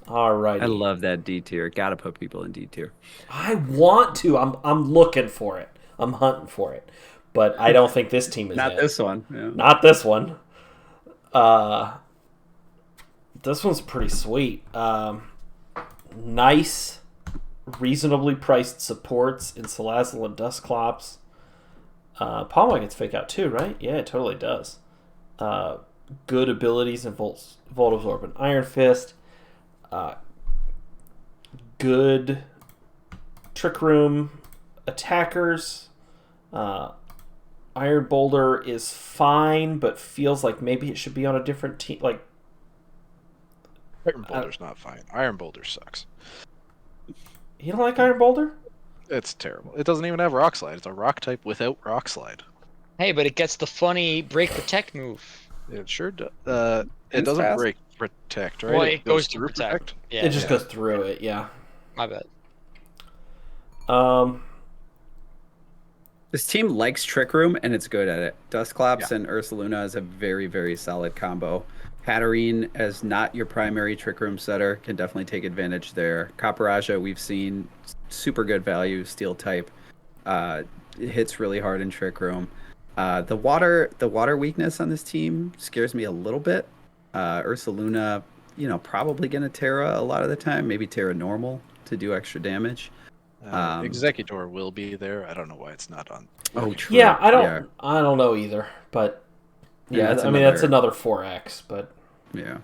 Alrighty. I love that D tier. Gotta put people in D tier. I want to. I'm looking for it. I'm hunting for it. But I don't think this team is Not it. this one. Yeah. Not this one. This one's pretty sweet. Nice, reasonably priced supports in Salazzle and Dusclops. Palma gets fake out too, right? Yeah, it totally does. Good abilities in Volt Absorb and Iron Fist. Good Trick Room attackers. Iron Boulder is fine, but feels like maybe it should be on a different team. Like, Iron Boulder's not fine. Iron Boulder sucks. you don't like Iron Boulder? It's terrible. It doesn't even have Rock Slide. It's a Rock type without Rock Slide. Hey, but it gets the funny break protect move. It sure does. It It's doesn't fast. break protect, right? Well, it goes through protect. Yeah, It just goes through it, yeah. my bad. This team likes Trick Room, and it's good at it. Dusclops and Ursaluna is a very, very solid combo. Hatterene, as not your primary Trick Room setter, can definitely take advantage there. Caparajah, we've seen super good value, steel type. It hits really hard in Trick Room. The water weakness on this team scares me a little bit. Ursaluna, probably gonna Terra a lot of the time, maybe Terra normal to do extra damage. Executor will be there. I don't know why it's not on. Oh, true. Yeah, I don't know either, but yeah, that's that's another 4X, but Yeah.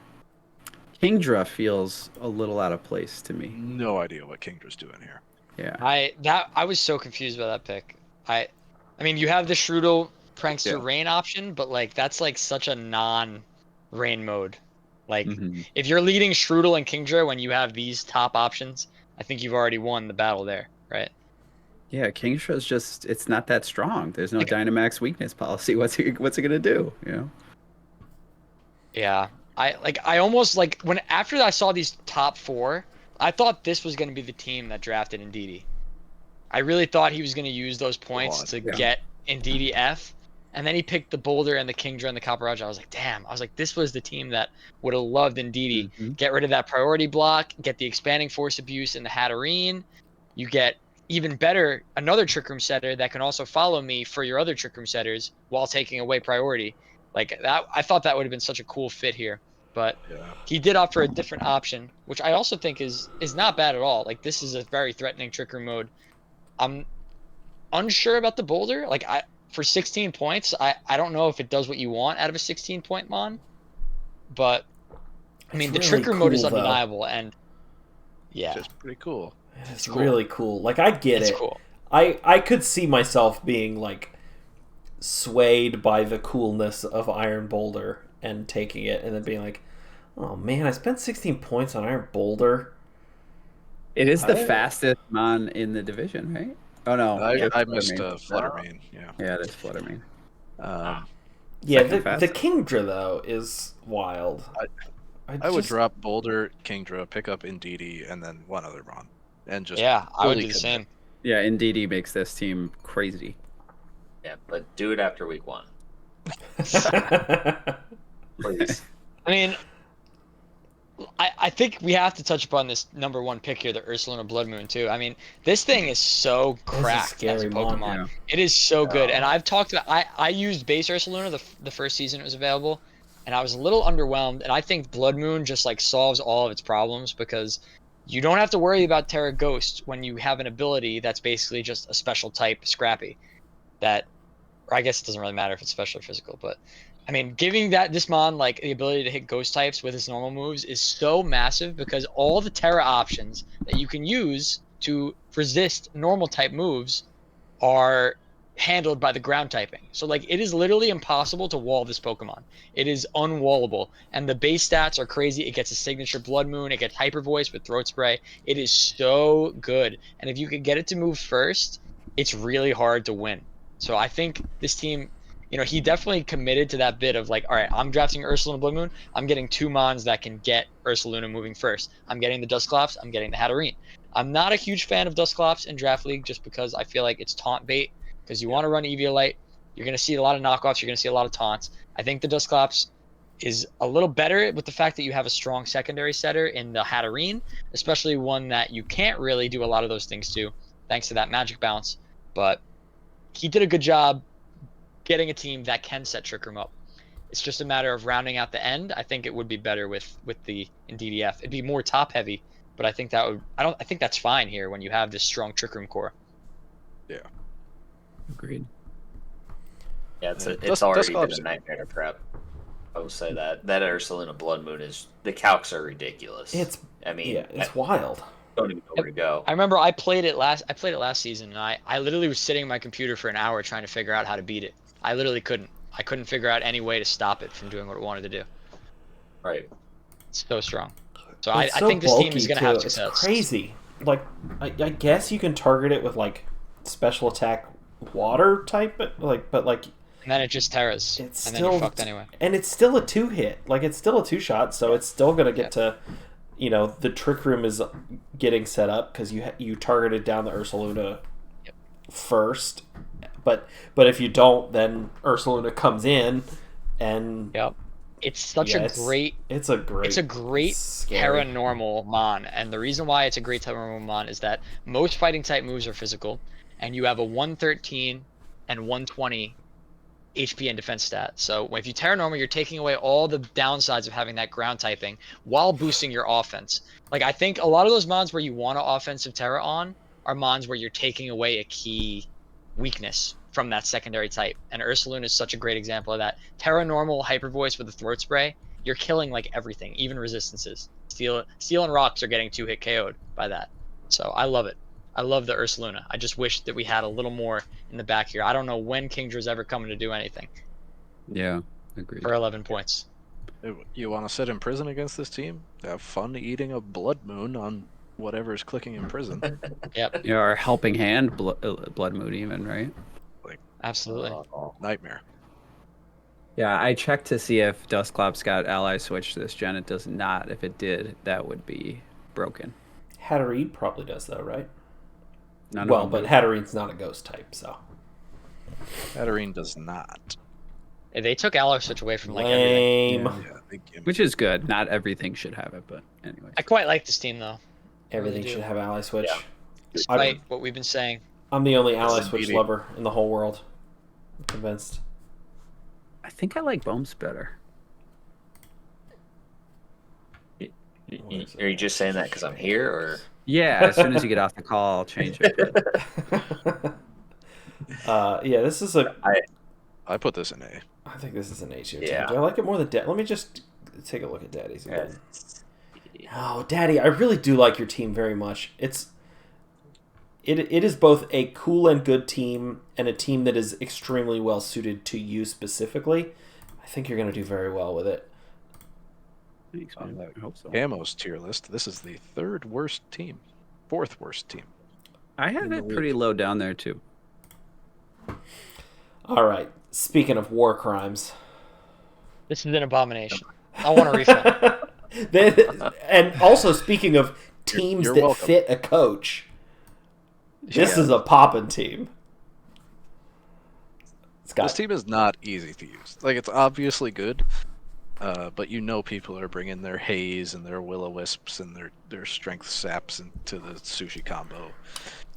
Kingdra feels a little out of place to me. No idea what Kingdra's doing here. Yeah. I was so confused by that pick. I mean, you have the Strudel Prankster Rain option, but like that's like such a non-Rain mode. Like if you're leading Strudel and Kingdra when you have these top options, I think you've already won the battle there, right? Yeah, Kingdra's just it's not that strong. There's no Dynamax weakness policy. What's it gonna do? Yeah. I almost like when after I saw these top 4, I thought this was gonna be the team that drafted Ndidi. I really thought he was gonna use those points to get Ndidi F. And then he picked the Boulder and the Kingdra and the Caparajah. I was like, damn. I was like, this was the team that would have loved Ndidi. Get rid of that priority block, get the expanding force abuse in the Hatterene. You get even better another Trick Room setter that can also follow me for your other Trick Room setters while taking away priority. Like that, I thought that would have been such a cool fit here. But he did opt for a different option, which I also think is not bad at all. Like this is a very threatening Trick Room mode. I'm unsure about the Boulder. Like for 16 points, I don't know if it does what you want out of a 16-point mon, but I mean the Trick Room mode is undeniable, and yeah, It's pretty cool. It's really cool. Like I get it. Cool. I could see myself being like swayed by the coolness of Iron Boulder and taking it, and then being like, oh man, I spent 16 points on Iron Boulder. It is the fastest mon in the division, right? Oh no, I missed Fluttermane. Yeah, that's Fluttermane. Yeah, the Kingdra though is wild. I would drop Boulder, Kingdra, pick up Ndidi, and then one other mon, and just I would do the same. Yeah, Ndidi makes this team crazy. Yeah, but do it after week 1. Please. I mean, I think we have to touch upon this number 1 pick here, the Ursaluna Blood Moon too. I mean, this thing is so cracked as a Pokemon. Yeah. It is so good, and I've talked about. I used base Ursaluna the first season it was available. and I was a little underwhelmed. And I think Blood Moon just like solves all of its problems because you don't have to worry about Terra Ghost when you have an ability that's basically just a special type Scrappy. That, or I guess it doesn't really matter if it's special or physical, but I mean, giving this mon like the ability to hit ghost types with his normal moves is so massive because all the Terra options that you can use to resist normal type moves are handled by the ground typing. So like it is literally impossible to wall this Pokemon. It is unwallable. And the base stats are crazy. It gets a signature Blood Moon, it gets Hyper Voice with Throat Spray. It is so good. And if you could get it to move first, it's really hard to win. So I think this team, he definitely committed to that bit of like, all right, I'm drafting Ursaluna Blood Moon. I'm getting two mons that can get Ursaluna moving first. I'm getting the Dusclops. I'm getting the Hatterene. I'm not a huge fan of Dusclops in Draft League just because I feel like it's taunt bait because you want to run Eviolite. You're going to see a lot of knockoffs. You're going to see a lot of taunts. I think the Dusclops is a little better with the fact that you have a strong secondary setter in the Hatterene, especially one that you can't really do a lot of those things to thanks to that magic bounce. But he did a good job getting a team that can set Trick Room up. It's just a matter of rounding out the end. I think it would be better with the in DDF. It'd be more top heavy, but I think I think that's fine here when you have this strong Trick Room core. Yeah. Agreed. Yeah, it's already been a nightmare to prep. I will say that Ursaluna Blood Moon the calcs are ridiculous. It's I wild. don't even know where to go. I remember I played it last season, and I literally was sitting on my computer for an hour trying to figure out how to beat it. I literally couldn't. I couldn't figure out any way to stop it from doing what it wanted to do. Right. It's so strong. So I think this team is going to have success. It's crazy. Like, I guess you can target it with like special attack water type, but and then it just terras, and then you're fucked anyway. And it's still a 2-hit. Like, it's still a 2-shot, so it's still going to get to, the Trick Room is getting set up because you targeted down the Ursaluna first. But if you don't, then Ursaluna comes in, and it's such a great. It's a great paranormal mon, and the reason why it's a great paranormal mon is that most fighting type moves are physical, and you have a 113 and 120 HP and defense stat. So if you Terra Normal, you're taking away all the downsides of having that ground typing while boosting your offense. Like, I think a lot of those mons where you want to offensive Terra on are mons where you're taking away a key weakness from that secondary type. And Ursaluna is such a great example of that. Terra Normal Hyper Voice with the Throat Spray, you're killing like everything, even resistances. Steel and Rocks are getting 2-hit KO'd by that. So I love it. I love the Ursaluna. I just wish that we had a little more in the back here. I don't know when Kingdra's ever coming to do anything. Yeah, agreed. For 11 points. You want to sit in prison against this team? Have fun eating a Blood Moon on whatever's clicking in prison. Yep. Yeah, our helping hand Blood Moon even, right? Absolutely. Nightmare. Yeah, I checked to see if Dusclops got ally switch this gen. It does not. If it did, that would be broken. Hatterene probably does though, right? But Hatterene's not a ghost type, so. Hatterene does not. They took ally switch away from like everything. Which is good. Not everything should have it, but anyways. I quite like this team though. Everything should have ally switch. Yeah. Despite what we've been saying. I'm the only ally switch lover in the whole world. I'm convinced. I think I like Bohm's better. Are you just saying that because I'm here, or? Yeah, as soon as you get off the call, I'll change it. This is I put this in A. I think this is an A tier. Yeah. Do I like it more than Let me just take a look at Daddy's again. Oh, Daddy, I really do like your team very much. It is both a cool and good team and a team that is extremely well suited to you specifically. I think you're going to do very well with it. Thanks, man. I hope so. Camo's tier list. This is the fourth worst team. I have it pretty low down there too. All right. Speaking of war crimes, this is an abomination. I want a refund. And also speaking of teams you're that welcome. fit a coach, this is a poppin' team. This team is not easy to use. Like, it's obviously good, but people are bringing their Haze and their Will-O-Wisps and their Strength Saps into the Sushi combo.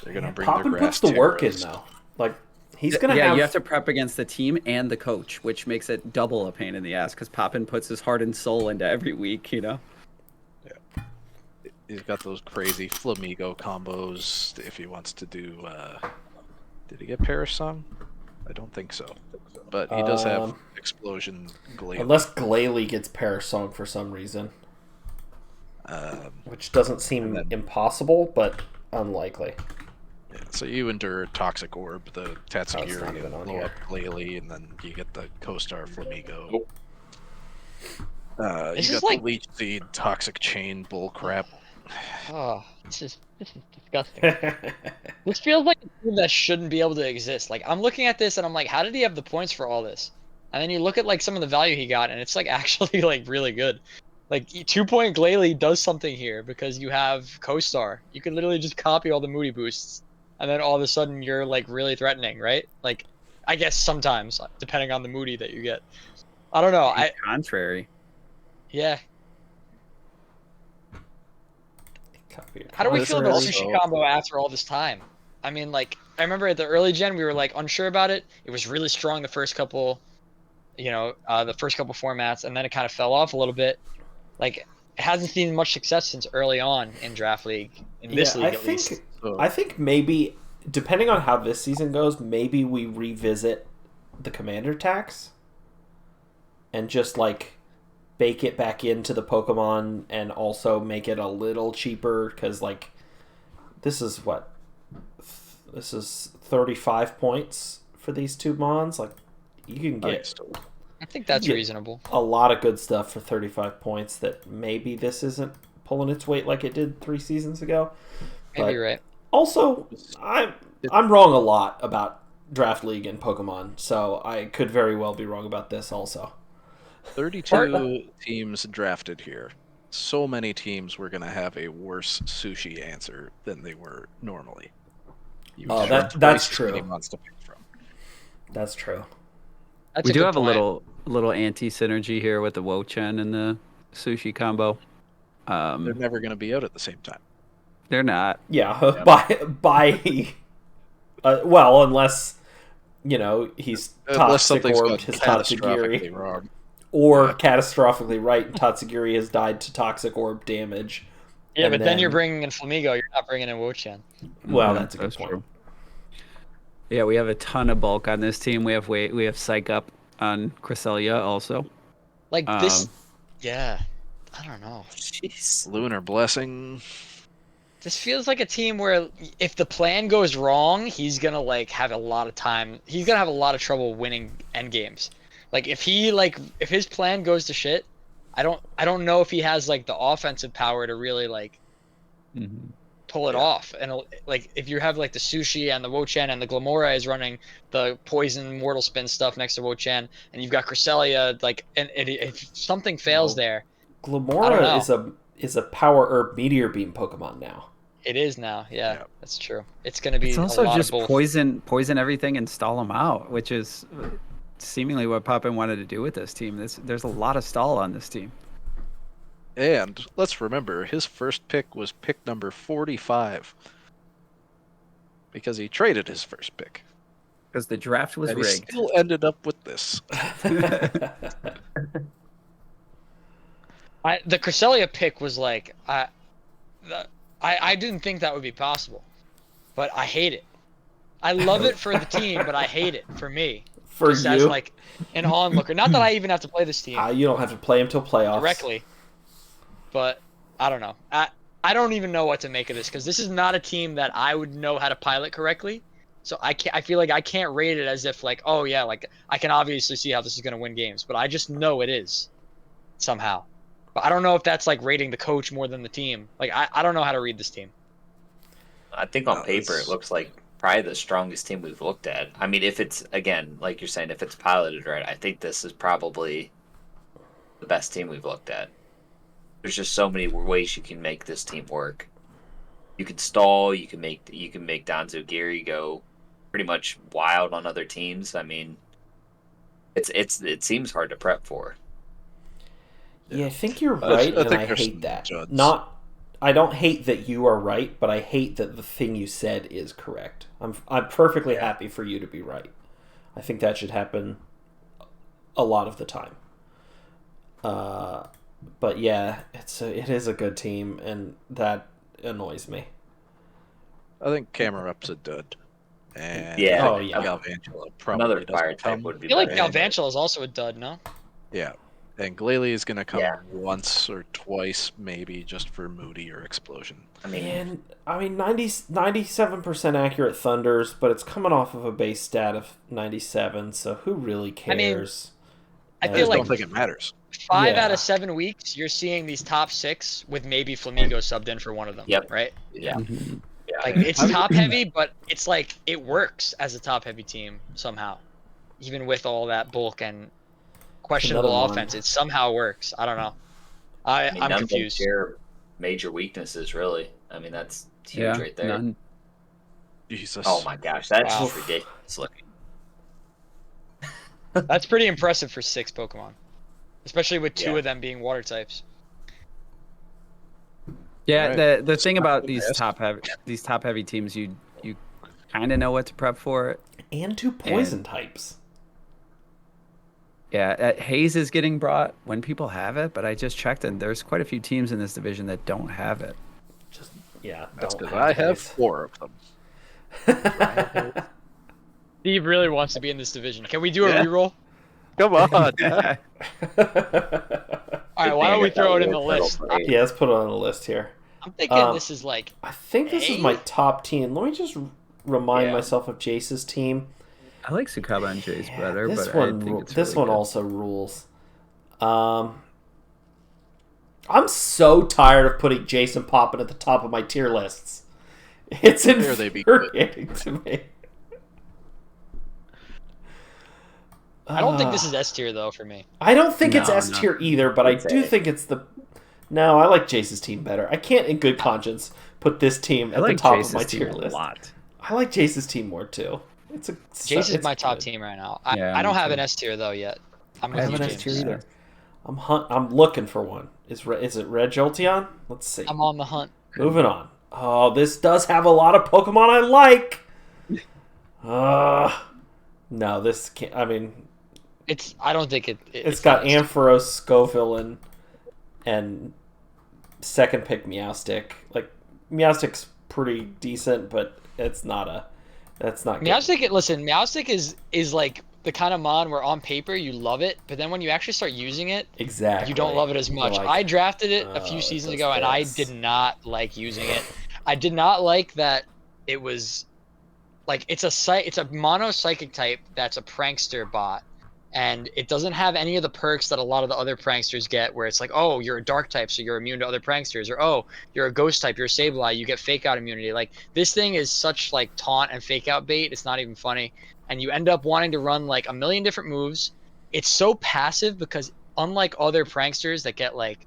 They're gonna bring Poppin' their Grass puts the work in Terras. though. Like He's gonna you have to prep against the team and the coach, which makes it double a pain in the ass because Poppin puts his heart and soul into every week, He's got those crazy Flamigo combos if he wants to do. Did he get Paris Song? I don't think so. But he does have Explosion Glalie. Unless Glalie gets Paris Song for some reason. Which doesn't seem impossible, but unlikely. Yeah, so you endure Toxic Orb, the Oh, Tatsugiri, and blow up Glalie, and then you get the Co-Star Flamigo. You got the Leech Seed, Toxic Chain, bullcrap. Oh, this is disgusting. This feels like a team that shouldn't be able to exist. Like, I'm looking at this and I'm like, how did he have the points for all this? And then you look at like some of the value he got, and it's like actually like really good. Like 2-point Glalie does something here because you have Co-Star. You can literally just copy all the Moody boosts, and then all of a sudden you're like really threatening, right? Like, I guess sometimes depending on the Moody that you get. I don't know. Contrary. Yeah. How do we feel about Sushi Combo after all this time? I mean, like, I remember at the early gen, we were, like, unsure about it. It was really strong the first couple, the first couple formats, and then it kind of fell off a little bit. Like, it hasn't seen much success since early on in Draft League, in this league at least. I think maybe, depending on how this season goes, maybe we revisit the Commander tax and just, like, bake it back into the Pokemon and also make it a little cheaper because, like, this is 35 points for these two Mons. Like, you can get I think that's reasonable. A lot of good stuff for 35 points that maybe this isn't pulling its weight like it did 3 seasons ago. Maybe you're right. Also, I'm wrong a lot about Draft League and Pokemon, so I could very well be wrong about this also. 32 teams drafted here. So many teams were going to have a worse sushi answer than they were normally. That's true. To pick from. That's true. We do have a little anti-synergy here with the Wo-Chen and the Sushi combo. They're never going to be out at the same time. They're not. Yeah, well, unless he's toxic orbed his Tatsugiri wrong. Or catastrophically right, and Tatsugiri has died to toxic orb damage. Yeah, but then you're bringing in Flamigo, you're not bringing in Wo-Chen. Well, that's a good point. True. Yeah, we have a ton of bulk on this team. We have Psych Up on Cresselia also. Like this, yeah. I don't know. Jeez. Lunar Blessing. This feels like a team where if the plan goes wrong, he's gonna like have a lot of time. He's gonna have a lot of trouble winning end games. Like if his plan goes to shit, I don't know if he has like the offensive power to really like pull it off. And like if you have like the Sushi and the Wo-Chen and the Glamora is running the poison mortal spin stuff next to Wo-Chen, and you've got Cresselia, like, and if something fails there, Glamora is a power herb meteor beam Pokemon now. It is now, yeah. That's true. It's gonna be. It's also a lot just of both. poison everything and stall them out, which is seemingly what Poppin wanted to do with this team. There's a lot of stall on this team. And let's remember, his first pick was pick number 45. Because he traded his first pick. Because the draft was and rigged. He still ended up with this. The Cresselia pick was like, I didn't think that would be possible, but I hate it. I love it for the team, but I hate it for me. For just you? as like an onlooker. Not that I even have to play this team You don't have to play him till playoffs. directly, but I don't know. I don't even know what to make of this because this is not a team that I would know how to pilot correctly. So I feel like I can't rate it as if like, oh yeah, like I can obviously see how this is gonna win games, but I just know it is somehow. But I don't know if that's like rating the coach more than the team. Like I don't know how to read this team. I think on paper it looks like probably the strongest team we've looked at. I mean, if it's, again, like you're saying, if it's piloted right, I think this is probably the best team we've looked at. There's just so many ways you can make this team work. You can stall. You can make Danzo Gary go pretty much wild on other teams. I mean, it seems hard to prep for. Yeah, I think you're right, and I hate that. I don't hate that you are right, but I hate that the thing you said is correct. I'm perfectly happy for you to be right. I think that should happen a lot of the time. But yeah, it is a good team, and that annoys me. I think Camerup's a dud. And Yeah. Oh, yeah. Galvantula probably Another doesn't fire type come. would be I feel like better. Galvantula is also a dud, no? Yeah. And Glalie is going to come Yeah. once or twice, maybe, just for Moody or Explosion. I mean, And I mean 97% accurate Thunders, but it's coming off of a base stat of 97, so who really I mean, cares? I I feel just like don't think it matters. 5 Yeah. out of 7 weeks, you're seeing these top 6 with maybe Flamingo subbed in for one of them. Yep. Right? yeah. Mhm. Yeah. Like it's top heavy, but it's like it works as a top heavy team somehow, even with all that bulk and questionable another one. offense. It somehow works. I don't know. I mean, I'm none of them confused. share major weaknesses, really. I mean, that's huge Yeah, right there. none. Jesus. Oh my gosh, that's Wow. just ridiculous looking. That's pretty impressive for 6 Pokemon, especially with 2 Yeah. of them being water types. Yeah, Alright. the thing about Yes. these top heavy teams, you kind of know what to prep for. And 2 poison types. Yeah, Haze is getting brought when people have it, but I just checked and there's quite a few teams in this division that don't have it. Just yeah, That's don't because I have haze. 4 of them. Steve really wants to be in this division. Can we do a Yeah. reroll? Come on. All right, why don't we Dang it, throw that it in the little list? turtle for eight. Yeah, let's put it on the list here. I'm thinking Um, this is like I think this is my Hey. top team. Let me just remind Yeah. myself of Jace's team. I like Sukaba and Jace Yeah, better, this but one, I think it's this really one good. also rules. I'm so tired of putting Jason Poppin at the top of my tier lists. It's Dare they be good. infuriating to me. I don't think this is S tier though for me. I don't think it's No, S no. tier either, but I It's do A. think it's the. No, I like Jace's team better. I can't, in good conscience, put this team I at like the top Jace's of my team tier a list. lot. I like Jace's team more too. Jace is it's my top good. team right now. Yeah, I don't me have too. an S tier though yet. I'm I with have you, an S James. tier either. I'm looking for one. Is it Red Jolteon? Let's see. I'm on the hunt. Moving on. Oh, this does have a lot of Pokemon I like. No, this can't. I mean, I don't think it's got not S tier. Ampharos, Scoville, and second pick Meowstic. Like Meowstic's pretty decent, but it's not a. That's not good. Meowstic, listen, Meowstic is like the kind of mon where on paper you love it, but then when you actually start using it, Exactly. you don't love it as much. Like, I drafted it a oh, few it seasons does ago, and I this. did not like using it. I did not like that it was like it's a mono psychic type that's a prankster bot, and it doesn't have any of the perks that a lot of the other pranksters get, where it's like, oh, you're a dark type, so you're immune to other pranksters, or oh, you're a ghost type, you're a Sableye, you get fake out immunity. Like this thing is such like taunt and fake out bait, it's not even funny, and you end up wanting to run like a million different moves. It's so passive because unlike other pranksters that get like,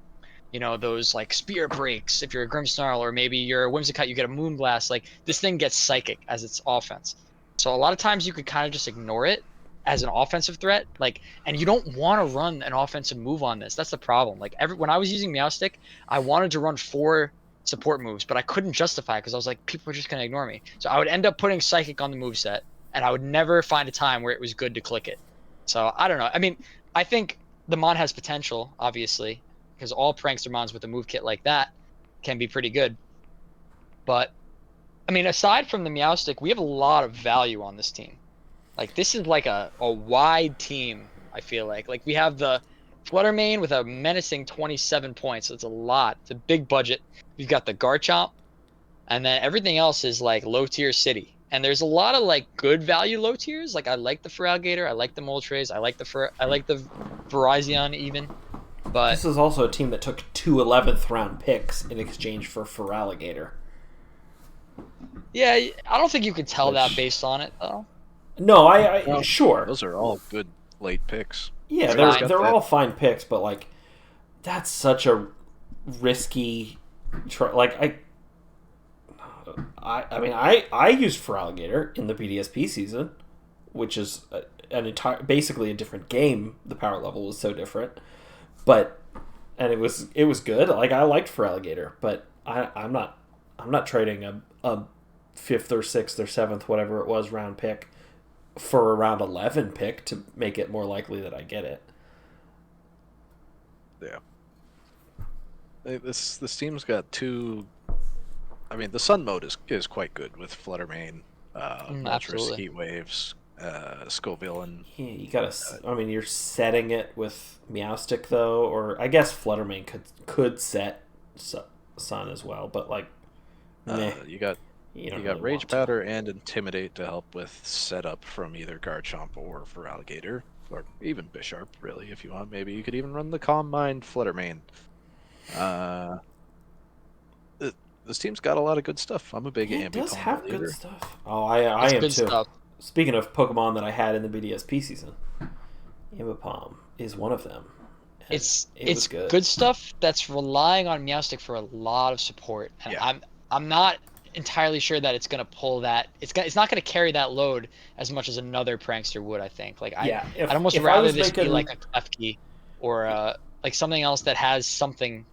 you know, those like spear breaks if you're a Grimmsnarl, or maybe you're a Whimsicott, you get a Moonblast. Like this thing gets psychic as its offense. So a lot of times you could kind of just ignore it as an offensive threat, like, and you don't want to run an offensive move on this. That's the problem. Like when I was using Meowstic, I wanted to run 4 support moves, but I couldn't justify it because I was like, people are just gonna ignore me. So I would end up putting Psychic on the moveset, and I would never find a time where it was good to click it. So I don't know. I mean, I think the mon has potential, obviously, because all prankster mons with a move kit like that can be pretty good. But I mean, aside from the Meowstic, we have a lot of value on this team. Like this is like a wide team, I feel like. Like we have the Fluttermane with a menacing 27 points. It's a lot. It's a big budget. We've got the Garchomp, and then everything else is like low tier city. And there's a lot of like good value low tiers. Like I like the Feraligatr, I like the Moltres, I like the Virizion even. But This is also a team that took 2 11th round picks in exchange for Feraligatr. yeah, I don't think you could tell that Which- based on it though. No, I Well, sure. Those are all good late picks. Yeah, Fine. they're all fine picks, but like that's such a risky. Like I mean I used Feraligatr in the BDSP season, which is basically a different game. The power level was so different, but and it was good. Like I liked Feraligatr, but I'm not trading a fifth or sixth or seventh, whatever it was, round pick for a round 11 pick to make it more likely that I get it. Yeah. This team's got two. I mean, the sun mode is quite good with Fluttermane, Moltres, Absolutely. Heat Waves, Scoville, and Yeah, you gotta. I mean, you're setting it with Meowstic though, or I guess Fluttermane could set Sun as well, but like, meh, you got you don't you really got Rage want to. Powder and Intimidate to help with setup from either Garchomp or for Alligator, or even Bisharp, really, if you want. Maybe you could even run the Calm Mind Fluttermane. This team's got a lot of good stuff. I'm a big Yeah, it does Ambipom have good believer. stuff. Oh, I It's am good too. stuff. Speaking of Pokemon that I had in the BDSP season, Ambipom is one of them. And It's it was good stuff that's relying on Meowstic for a lot of support, and Yeah. I'm not entirely sure that it's gonna pull that. It's not gonna carry that load as much as another prankster would. I think. Like Yeah, I'd almost if I rather was this be making like a Klefki or like something else that has something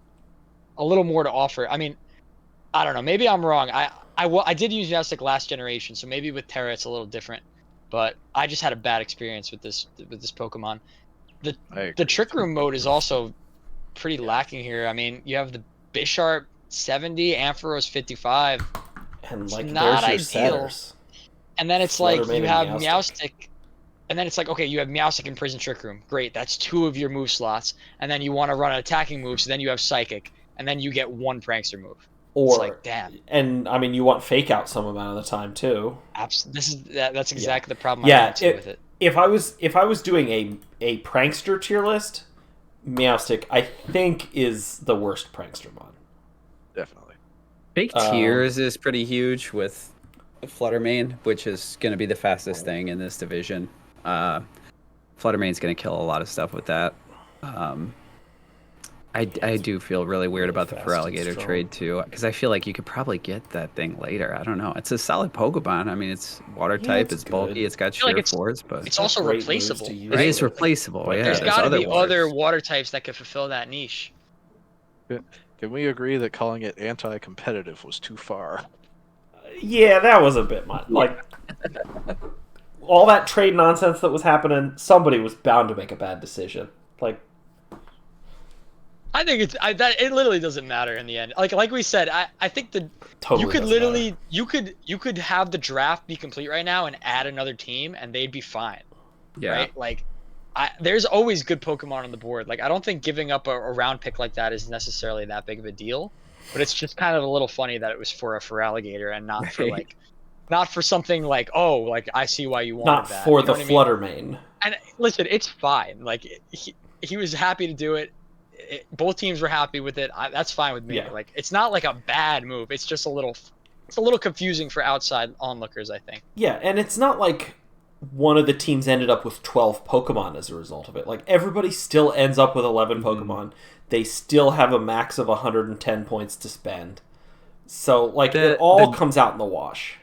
a little more to offer. I mean, I don't know. Maybe I'm wrong. I did use Meowstic last generation, so maybe with Terra it's a little different. But I just had a bad experience with this Pokemon. The I the agree. Trick Room mode is also pretty lacking here. I mean, you have the Bisharp 70, Ampharos 55. and It's like not there's your ideal. setters, And then it's like Fluttermane you and have Meowstic. Meowstic, and then it's like, okay, you have Meowstic in Prison Trick Room. Great, that's two of your move slots. And then you want to run an attacking move, so then you have Psychic, and then you get one Prankster move. It's like, Or damn. and I mean you want Fake Out some amount of the time too. That's Yeah, exactly the problem I ran yeah. into with it. If I was doing a prankster tier list, Meowstic I think is the worst prankster mod. Definitely. Big Tears is pretty huge with Fluttermane, which is going to be the fastest thing in this division. Fluttermane's going to kill a lot of stuff with that. I do feel really weird really about the fast for and alligator strong. trade too, because I feel like you could probably get that thing later. I don't know. It's a solid Pokemon. I mean, it's water Yeah, type. it's It's good. bulky. It's got I feel like sheer force, but it's got also great moves to replaceable, use it right? is with it, replaceable. but Yeah, There's yeah, there's got to other be other ones. water types that could fulfill that niche. Can we agree that calling it anti-competitive was too far? yeah, that was a bit much. Like all that trade nonsense that was happening, somebody was bound to make a bad decision. Like I think that it literally doesn't matter in the end. Like we said, I think you totally could doesn't matter. literally you could have the draft be complete right now and add another team and they'd be fine, Yeah. right? Like there's always good Pokemon on the board. Like I don't think giving up a round pick like that is necessarily that big of a deal, but it's just kind of a little funny that it was for a Feraligatr and not for Right. like not for something like, oh, like I see why you Not wanted that. for You know the what I mean? Fluttermane. And listen, it's fine. Like he was happy to do it. Both teams were happy with it. That's fine with me. Yeah. Like it's not like a bad move. It's just it's a little confusing for outside onlookers, I think. Yeah, and it's not like one of the teams ended up with 12 Pokemon as a result of it. Like everybody still ends up with 11 Pokemon. They still have a max of 110 points to spend. So like it all comes out in the wash.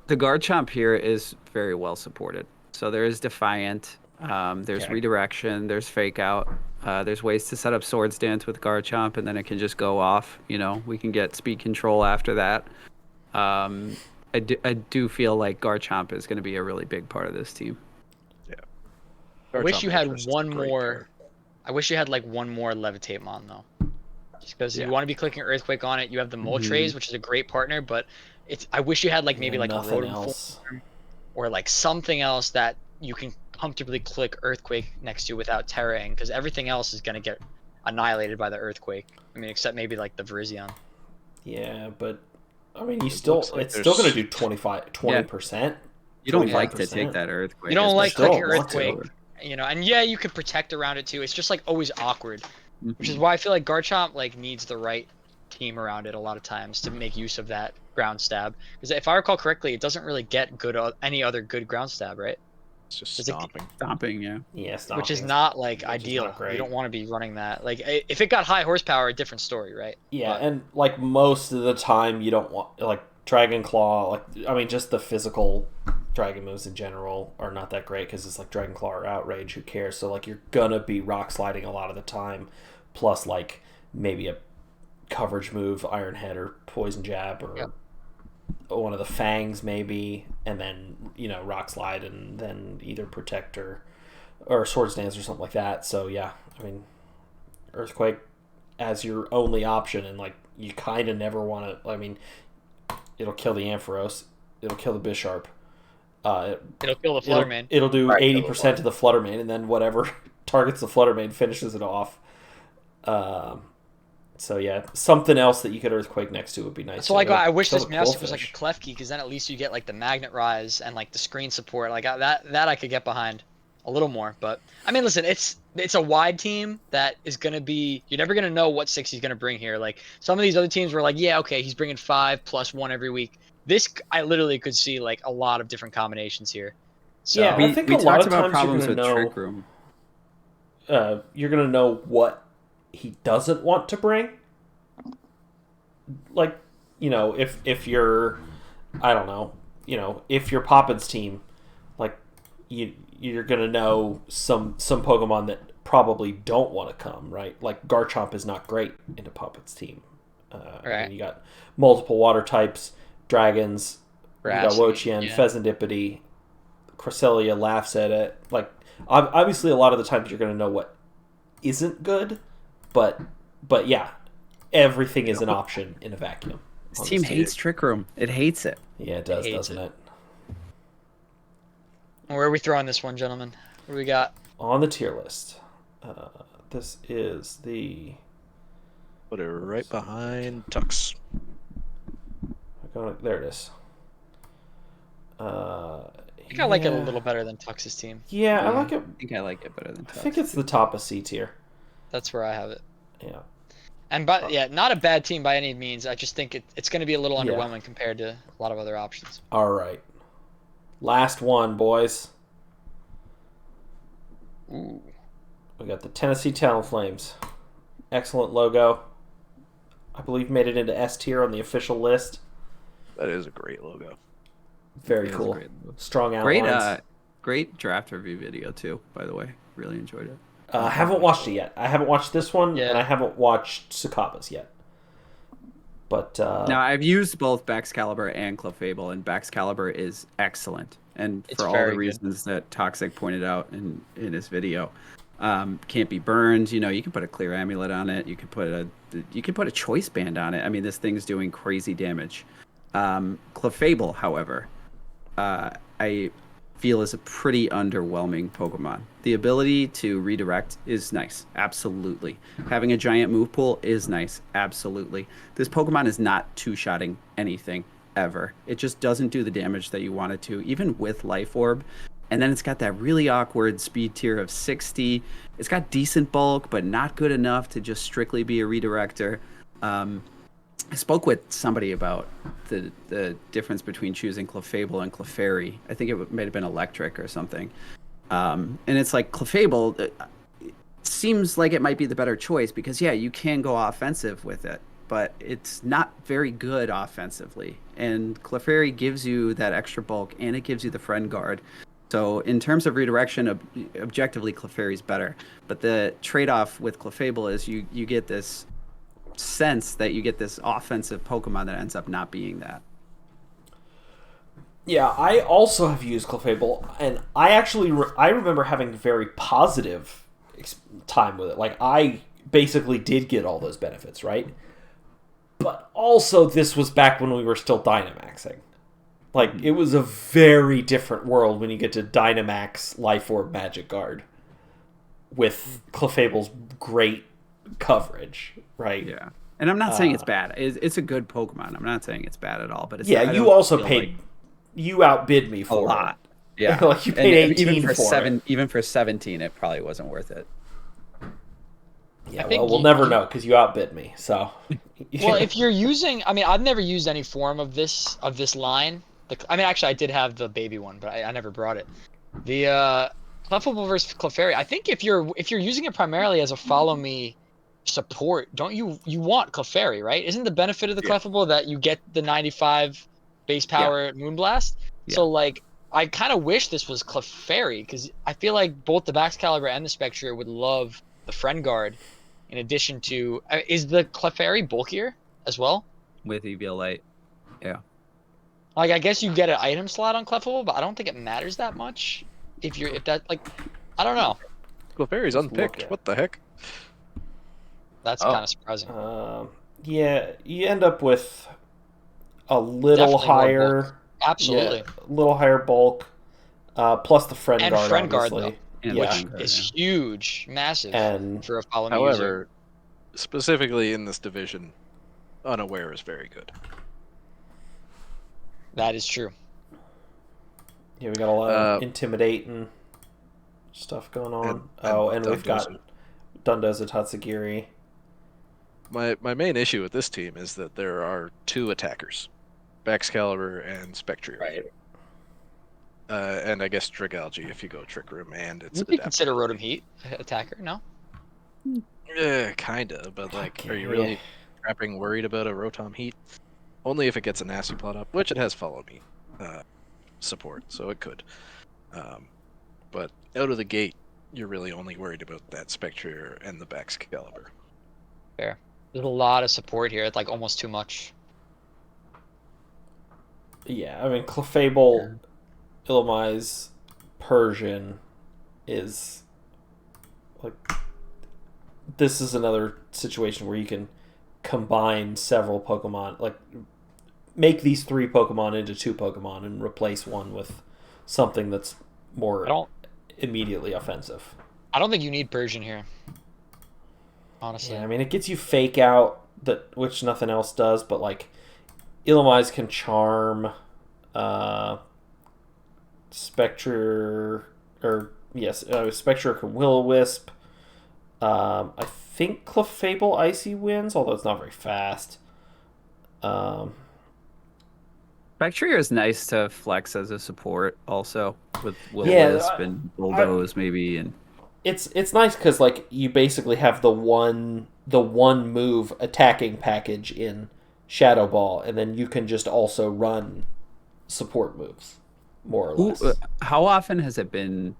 The Garchomp here is very well supported. So there is Defiant, there's Okay. Redirection, there's Fake Out, there's ways to set up Swords Dance with Garchomp, and then it can just go off. You know, we can get Speed Control after that. I do feel like Garchomp is going to be a really big part of this team. I wish you Garchomp had Moltres is one a great more. pair. I wish you had like one more Levitate Mon though. Just because Yeah. you want to be clicking Earthquake on it, you have the Moltres, which is a great partner, but I wish you had like maybe And like a nothing Rotom else. form or like something else that you can comfortably click Earthquake next to without terraing, because everything else is gonna get annihilated by the Earthquake. I mean, except maybe like the Virizion. Yeah, but I mean, It looks like it's still going to do there's- 20%. You don't like to 25%. take that Earthquake. You don't like still clicking want to. Earthquake, you know, and yeah, you could protect around it too. It's just like always awkward, which is Mhm. why I feel like Garchomp like needs the right team around it a lot of times to make use of that ground stab. Because if I recall correctly, it doesn't really get good any other good ground stab, right? It's just Does it- stomping. Stomping, yeah. Yeah, Which is stomping not like which is ideal. not great. You don't want to be running that. Like if it got high horsepower, a different story, right? Yeah, But- and like most of the time, you don't want like Dragon Claw. Like I mean, just the physical dragon moves in general are not that great because it's like Dragon Claw or Outrage. Who cares? So like you're gonna be rock sliding a lot of the time. Plus like maybe a coverage move, Iron Head or Poison Jab, or Yep. one of the Fangs maybe, and then Rock Slide, and then either Protect or Swords Dance or something like that. So yeah, I mean, Earthquake as your only option, and like you kind of never want to. I mean, it'll kill the Ampharos, it'll kill the Bisharp. It'll kill the Fluttermane. It'll do Right, 80% of the Fluttermane, and then whatever targets the Fluttermane finishes it off. So yeah, something else that you could Earthquake next to would be nice. So like, I wish Kill this the Meowstic was like a Qwilfish. Klefki, because then at least you get like the Magnet Rise and like the screen support. Like that I could get behind a little more. But I mean, listen, it's a wide team that is gonna be. You're never gonna know what 6 he's gonna bring here. Like some of these other teams were like, yeah, okay, he's bringing 5 plus 1 every week. This I literally could see like a lot of different combinations here. So Yeah, I We, think we a lot talked of about times problems you're with gonna Trick know. Room. You're gonna know what he doesn't want to bring. Like, if you're, I don't know, if you're Poppin's team, like you're gonna know some Pokemon that probably don't want to come, right? Like Garchomp is not great into Poppin's team. Right. And you got multiple water types, dragons. You got Grass, Wo-Chien, yeah. Pheasantipity, Cresselia laughs at it. Like, obviously, a lot of the times you're going to know what isn't good, but yeah, everything is an option in a vacuum. This on team hates Trick Room. It hates it. Yeah, it does, hates doesn't it? Where are we throwing this one, gentlemen? What do we got? On the tier list, this is the. Put it right behind Tux. There it is. I think I like it a little better than Tux's team. Yeah, I like it. I think I like it better than I Tux. think it's the top of C tier. That's where I have it. Yeah. And yeah, not a bad team by any means. I just think it's going to be a little Yeah. underwhelming compared to a lot of other options. All right. Last one, boys. Ooh. We got the Tennessee Talonflames. Excellent logo. I believe made it into S tier on the official list. That is a great logo. Very It is a cool. great logo. Strong outlines. Great draft review video too, by the way. Really enjoyed it. I haven't watched it yet. I haven't watched this one, Yeah. and I haven't watched Sakaba's yet. But Now I've used both Baxcalibur and Clefable, and Baxcalibur is excellent. And It's for all very the good. reasons that Toxic pointed out in his video, can't be burned. You can put a clear amulet on it. You can put a choice band on it. I mean, this thing's doing crazy damage. Clefable, however, I feel is a pretty underwhelming Pokemon. The ability to redirect is nice, absolutely. Having a giant move pool is nice, absolutely. This Pokemon is not two-shotting anything ever. It just doesn't do the damage that you want it to, even with Life Orb. And then it's got that really awkward speed tier of 60. It's got decent bulk, but not good enough to just strictly be a redirector. I spoke with somebody about the difference between choosing Clefable and Clefairy. I think it might have been Electric or something. And it's like Clefable seems like it might be the better choice because, yeah, you can go offensive with it, but it's not very good offensively. And Clefairy gives you that extra bulk, and it gives you the Friend Guard. So in terms of redirection, objectively, Clefairy's better. But the trade-off with Clefable is you get this sense that you get this offensive Pokemon that ends up not being that. yeah, I also have used Clefable, and I actually I remember having very positive time with it. Like, I basically did get all those benefits, right? But also, this was back when we were still Dynamaxing. Like, it was a very different world when you get to Dynamax Life Orb Magic Guard with Clefable's great coverage, right? Yeah. And I'm not saying it's bad. It's a good Pokemon. I'm not saying it's bad at all. But it's Yeah, I you don't also feel paid. like You outbid me a for lot. it. Yeah. Like, you paid And 18 even for it. Even for 17, it probably wasn't worth it. Yeah, I think well, we'll you- never know because you outbid me. So, Well, if you're using, I mean, I've never used any form of this line. I mean, actually, I did have the baby one, but I never brought it. The Clefable versus Clefairy. I think if you're using it primarily as a follow me support, don't you want Clefairy, right? Isn't the benefit of the Yeah. Clefable that you get the 95 base power Moonblast? Yeah. So like, I kind of wish this was Clefairy because I feel like both the Baxcalibur and the Spectre would love the Friend Guard in addition to is the Clefairy bulkier as well? with VBL-8. Yeah. Like I guess you get an item slot on Clefable, but I don't think it matters that much if that like I don't know. Clefairy's Let's look unpicked. at- What the heck? That's Oh. kind of surprising. Yeah, you end up with a little Definitely more higher, bulk. Absolutely. yeah, a little higher bulk, plus the friend And guard, friend guard, obviously. And Yeah, Which friend guard, is huge, massive and for a follow me user. However, specifically in this division, Unaware is very good. That is true. yeah, we got a lot of intimidating stuff going on. And we've got Dundoza Tatsugiri. My main issue with this team is that there are two attackers, Baxcalibur and Spectrier. Right. And I guess Dragalge if you go Trick Room and it's You could consider Rotom Heat attacker, no? Yeah, kinda, but like, are you really trapping worried about a Rotom Heat? Only if it gets a nasty plot up, which it has Follow Me support, so it could. But out of the gate, you're really only worried about that Spectrier and the Baxcalibur. Fair. There's a lot of support here. It's like almost too much. Yeah, I mean, Clefable, Illumise, Persian is like this is another situation where you can combine several Pokemon, like make these 3 Pokemon into 2 Pokemon and replace one with something that's more immediately offensive. I don't think you need Persian here. Honestly. Yeah, I mean, it gets you Fake Out, which nothing else does, but like Illumise can Charm, Spectre, Spectre can Will-O-Wisp. I think Clefable Icy wins, although it's not very fast. Bacteria is nice to flex as a support also with Will-O-Wisp and Bulldoze maybe, and it's nice because like you basically have the one move attacking package in Shadow Ball, and then you can just also run support moves more or less. How often has it been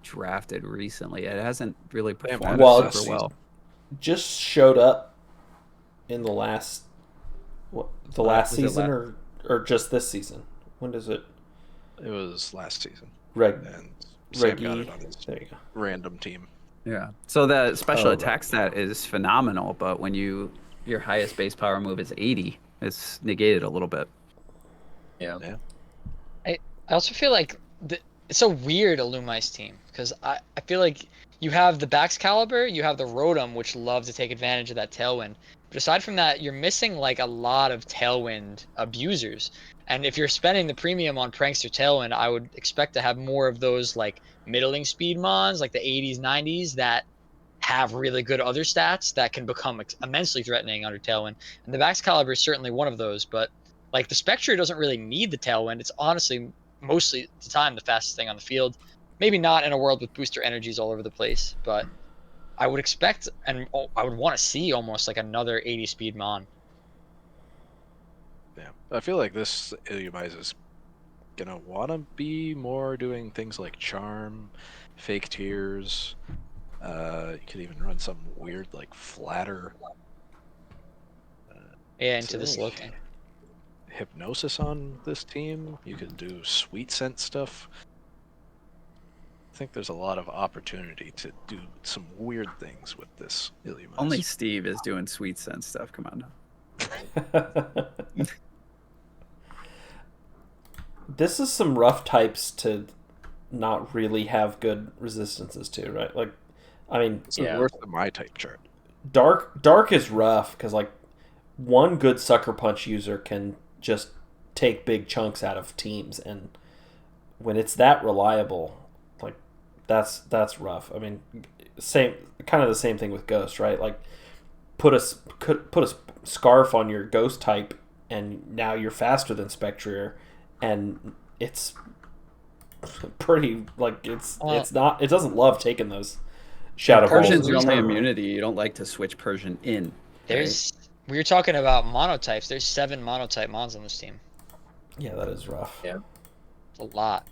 drafted recently? It hasn't really performed super well. Just showed up in the last season or just this season. When does it? It was last season. And Sam got it on his there you go. random team. Yeah. So the special attack stat is phenomenal, but when your highest base power move is 80, it's negated a little bit. Yeah. I also feel like it's a weird Illumise team because I feel like you have the Baxcalibur, you have the Rotom, which love to take advantage of that Tailwind. But aside from that, you're missing like a lot of Tailwind abusers. And if you're spending the premium on Prankster Tailwind, I would expect to have more of those like middling speed mons, like the 80s, 90s, that have really good other stats that can become immensely threatening under Tailwind. And the Baxcalibur is certainly one of those, but like the Spectre doesn't really need the Tailwind. It's honestly mostly the time the fastest thing on the field. Maybe not in a world with booster energies all over the place, but I would expect and I would want to see almost like another 80 speed mon. Yeah, I feel like this Illumise is gonna want to be more doing things like Charm, Fake Tears. You could even run some weird like Flatter. Into this look. Hypnosis on this team. You could do Sweet Scent stuff. I think there's a lot of opportunity to do some weird things with this Illumise. Only Steve is doing Sweet Scent stuff. Come on now. This is some rough types to not really have good resistances to, right? Like, I mean, it's worse than my type chart. Dark is rough because like one good Sucker Punch user can just take big chunks out of teams, and when it's that reliable, like that's rough. I mean, kind of the same thing with Ghost, right? Like put a scarf on your Ghost type, and now you're faster than Spectrier, and it's pretty like it doesn't love taking those Shadow Balls. Persian's your only immunity. You don't like to switch Persian in. We were talking about monotypes. There's 7 monotype mons on this team. Yeah, that is rough. Yeah. It's a lot.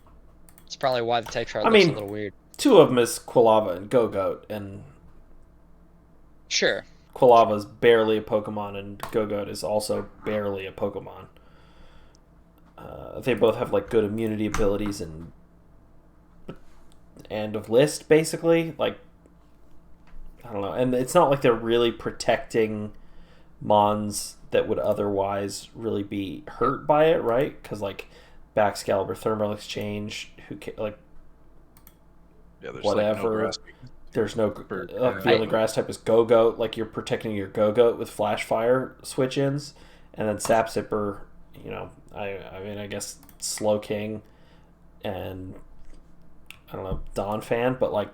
It's probably why the type chart looks a little weird. 2 of them is Quilava and Go-Goat, and Sure. Quilava's barely a Pokemon, and Gogoat is also barely a Pokemon. They both have like good immunity abilities and end of list, basically. Like, I don't know, and it's not like they're really protecting Mons that would otherwise really be hurt by it, right? Because like Baxcalibur, Thermal Exchange, like Yeah, there's like no whatever. grass. There's no the I- only grass type is Go-Goat. Like you're protecting your Go-Goat with Flash Fire switch-ins, and then Sap Zipper. You know, I mean, I guess Slow King, and I don't know Don Fan, but like,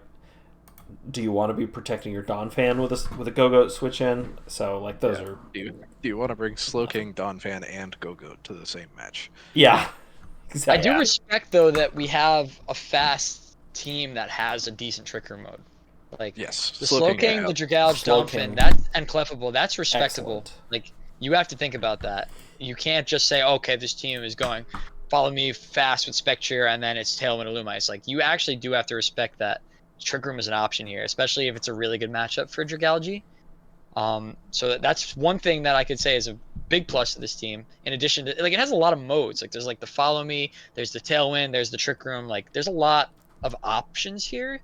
do you want to be protecting your Don Fan with a Go-Goat switch-in? So like those Yeah. are Do you want to bring Slowking, Donphan, and Gogoat to the same match? yeah. I Exactly. do respect though that we have a fast team that has a decent Trick Room mode. Like Yes, the Slowking, Slowking, yeah. the Dragouge, Slowking. Donphin, and Clefable, that's respectable. Excellent. Like you have to think about that. You can't just say, okay, this team is going follow me fast with Spectre and then it's Tailwind Illumise. Like you actually do have to respect that Trick Room is an option here, especially if it's a really good matchup for Dragalge. So that's one thing that I could say is a big plus to this team. In addition to, like, it has a lot of modes. Like, there's like the Follow Me, there's the Tailwind, there's the Trick Room. Like, there's a lot of options here.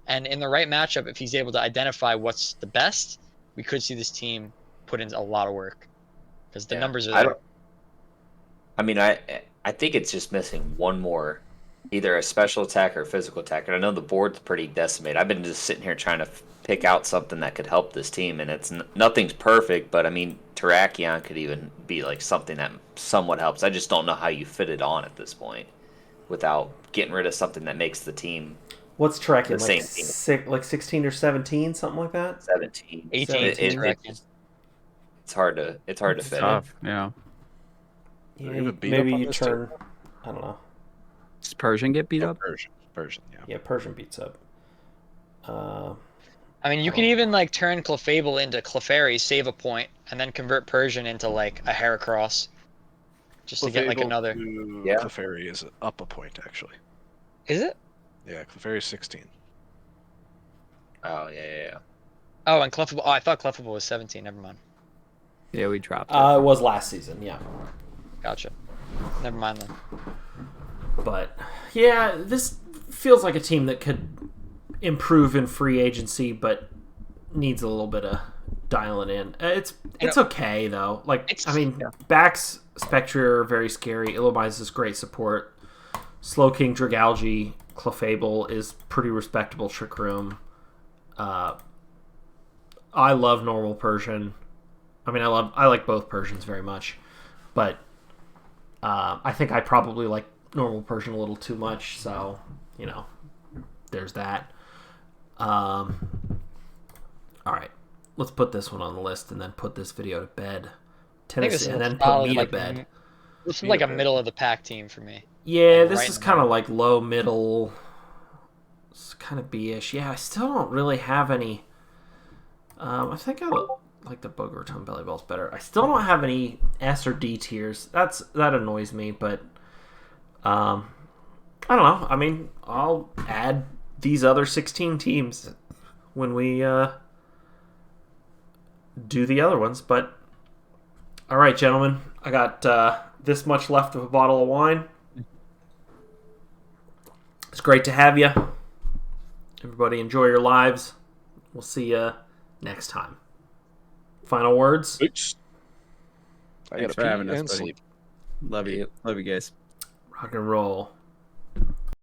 And in the right matchup, if he's able to identify what's the best, we could see this team put in a lot of work because the numbers are I there. don't. I mean, I think it's just missing one more, either a special attack or a physical attack. And I know the board's pretty decimated. I've been just sitting here trying to pick out something that could help this team, and it's nothing's perfect. But I mean, Terrakion could even be like something that somewhat helps. I just don't know how you fit it on at this point without getting rid of something that makes the team What's tracking? the Like same team. like 16 or 17, something like that. 17. 18 17. It's hard to It's fit in. tough. Yeah. Yeah, There even beat maybe up on you this turn. I don't know. Does Persian get beat Oh, up? Persian, yeah. Yeah, Persian beats up. I mean, you can even like turn Clefable into Clefairy, save a point, and then convert Persian into like a Heracross, just to get like Clefable another. to Yeah. Clefairy is up a point, actually. Is it? Yeah, Clefairy is 16. Oh yeah. Oh, and Clefable. Oh, I thought Clefable was 17. Never mind. Yeah, we dropped it. It was last season, yeah. Gotcha. Never mind then. But yeah, this feels like a team that could improve in free agency, but needs a little bit of dialing in. It's okay though. Like I mean, Bax, Spectre are very scary. Illumise is great support. Slowking, Dragalge, Clefable is pretty respectable Trick Room. I love normal Persian. I mean, I like both Persians very much, but I think I probably like normal Persian a little too much. So you know, there's that. All right, let's put this one on the list and then put this video to bed. Tennessee, and then put me to bed. This is like a middle of the pack team for me. Yeah, Like, this right is in the kind of middle. like low middle. It's kind of B-ish. Yeah, I still don't really have any. I think I like the Booger Tone Belly Balls better. I still don't have any S or D tiers. That annoys me, but I don't know. I mean, I'll add these other 16 teams when we do the other ones. But all right, gentlemen, I got this much left of a bottle of wine. It's great to have you. Everybody enjoy your lives. We'll see you next time. Final words? Oops. I Thanks gotta for having pee us, and buddy. sleep. Love you. Love you guys. Rock and roll.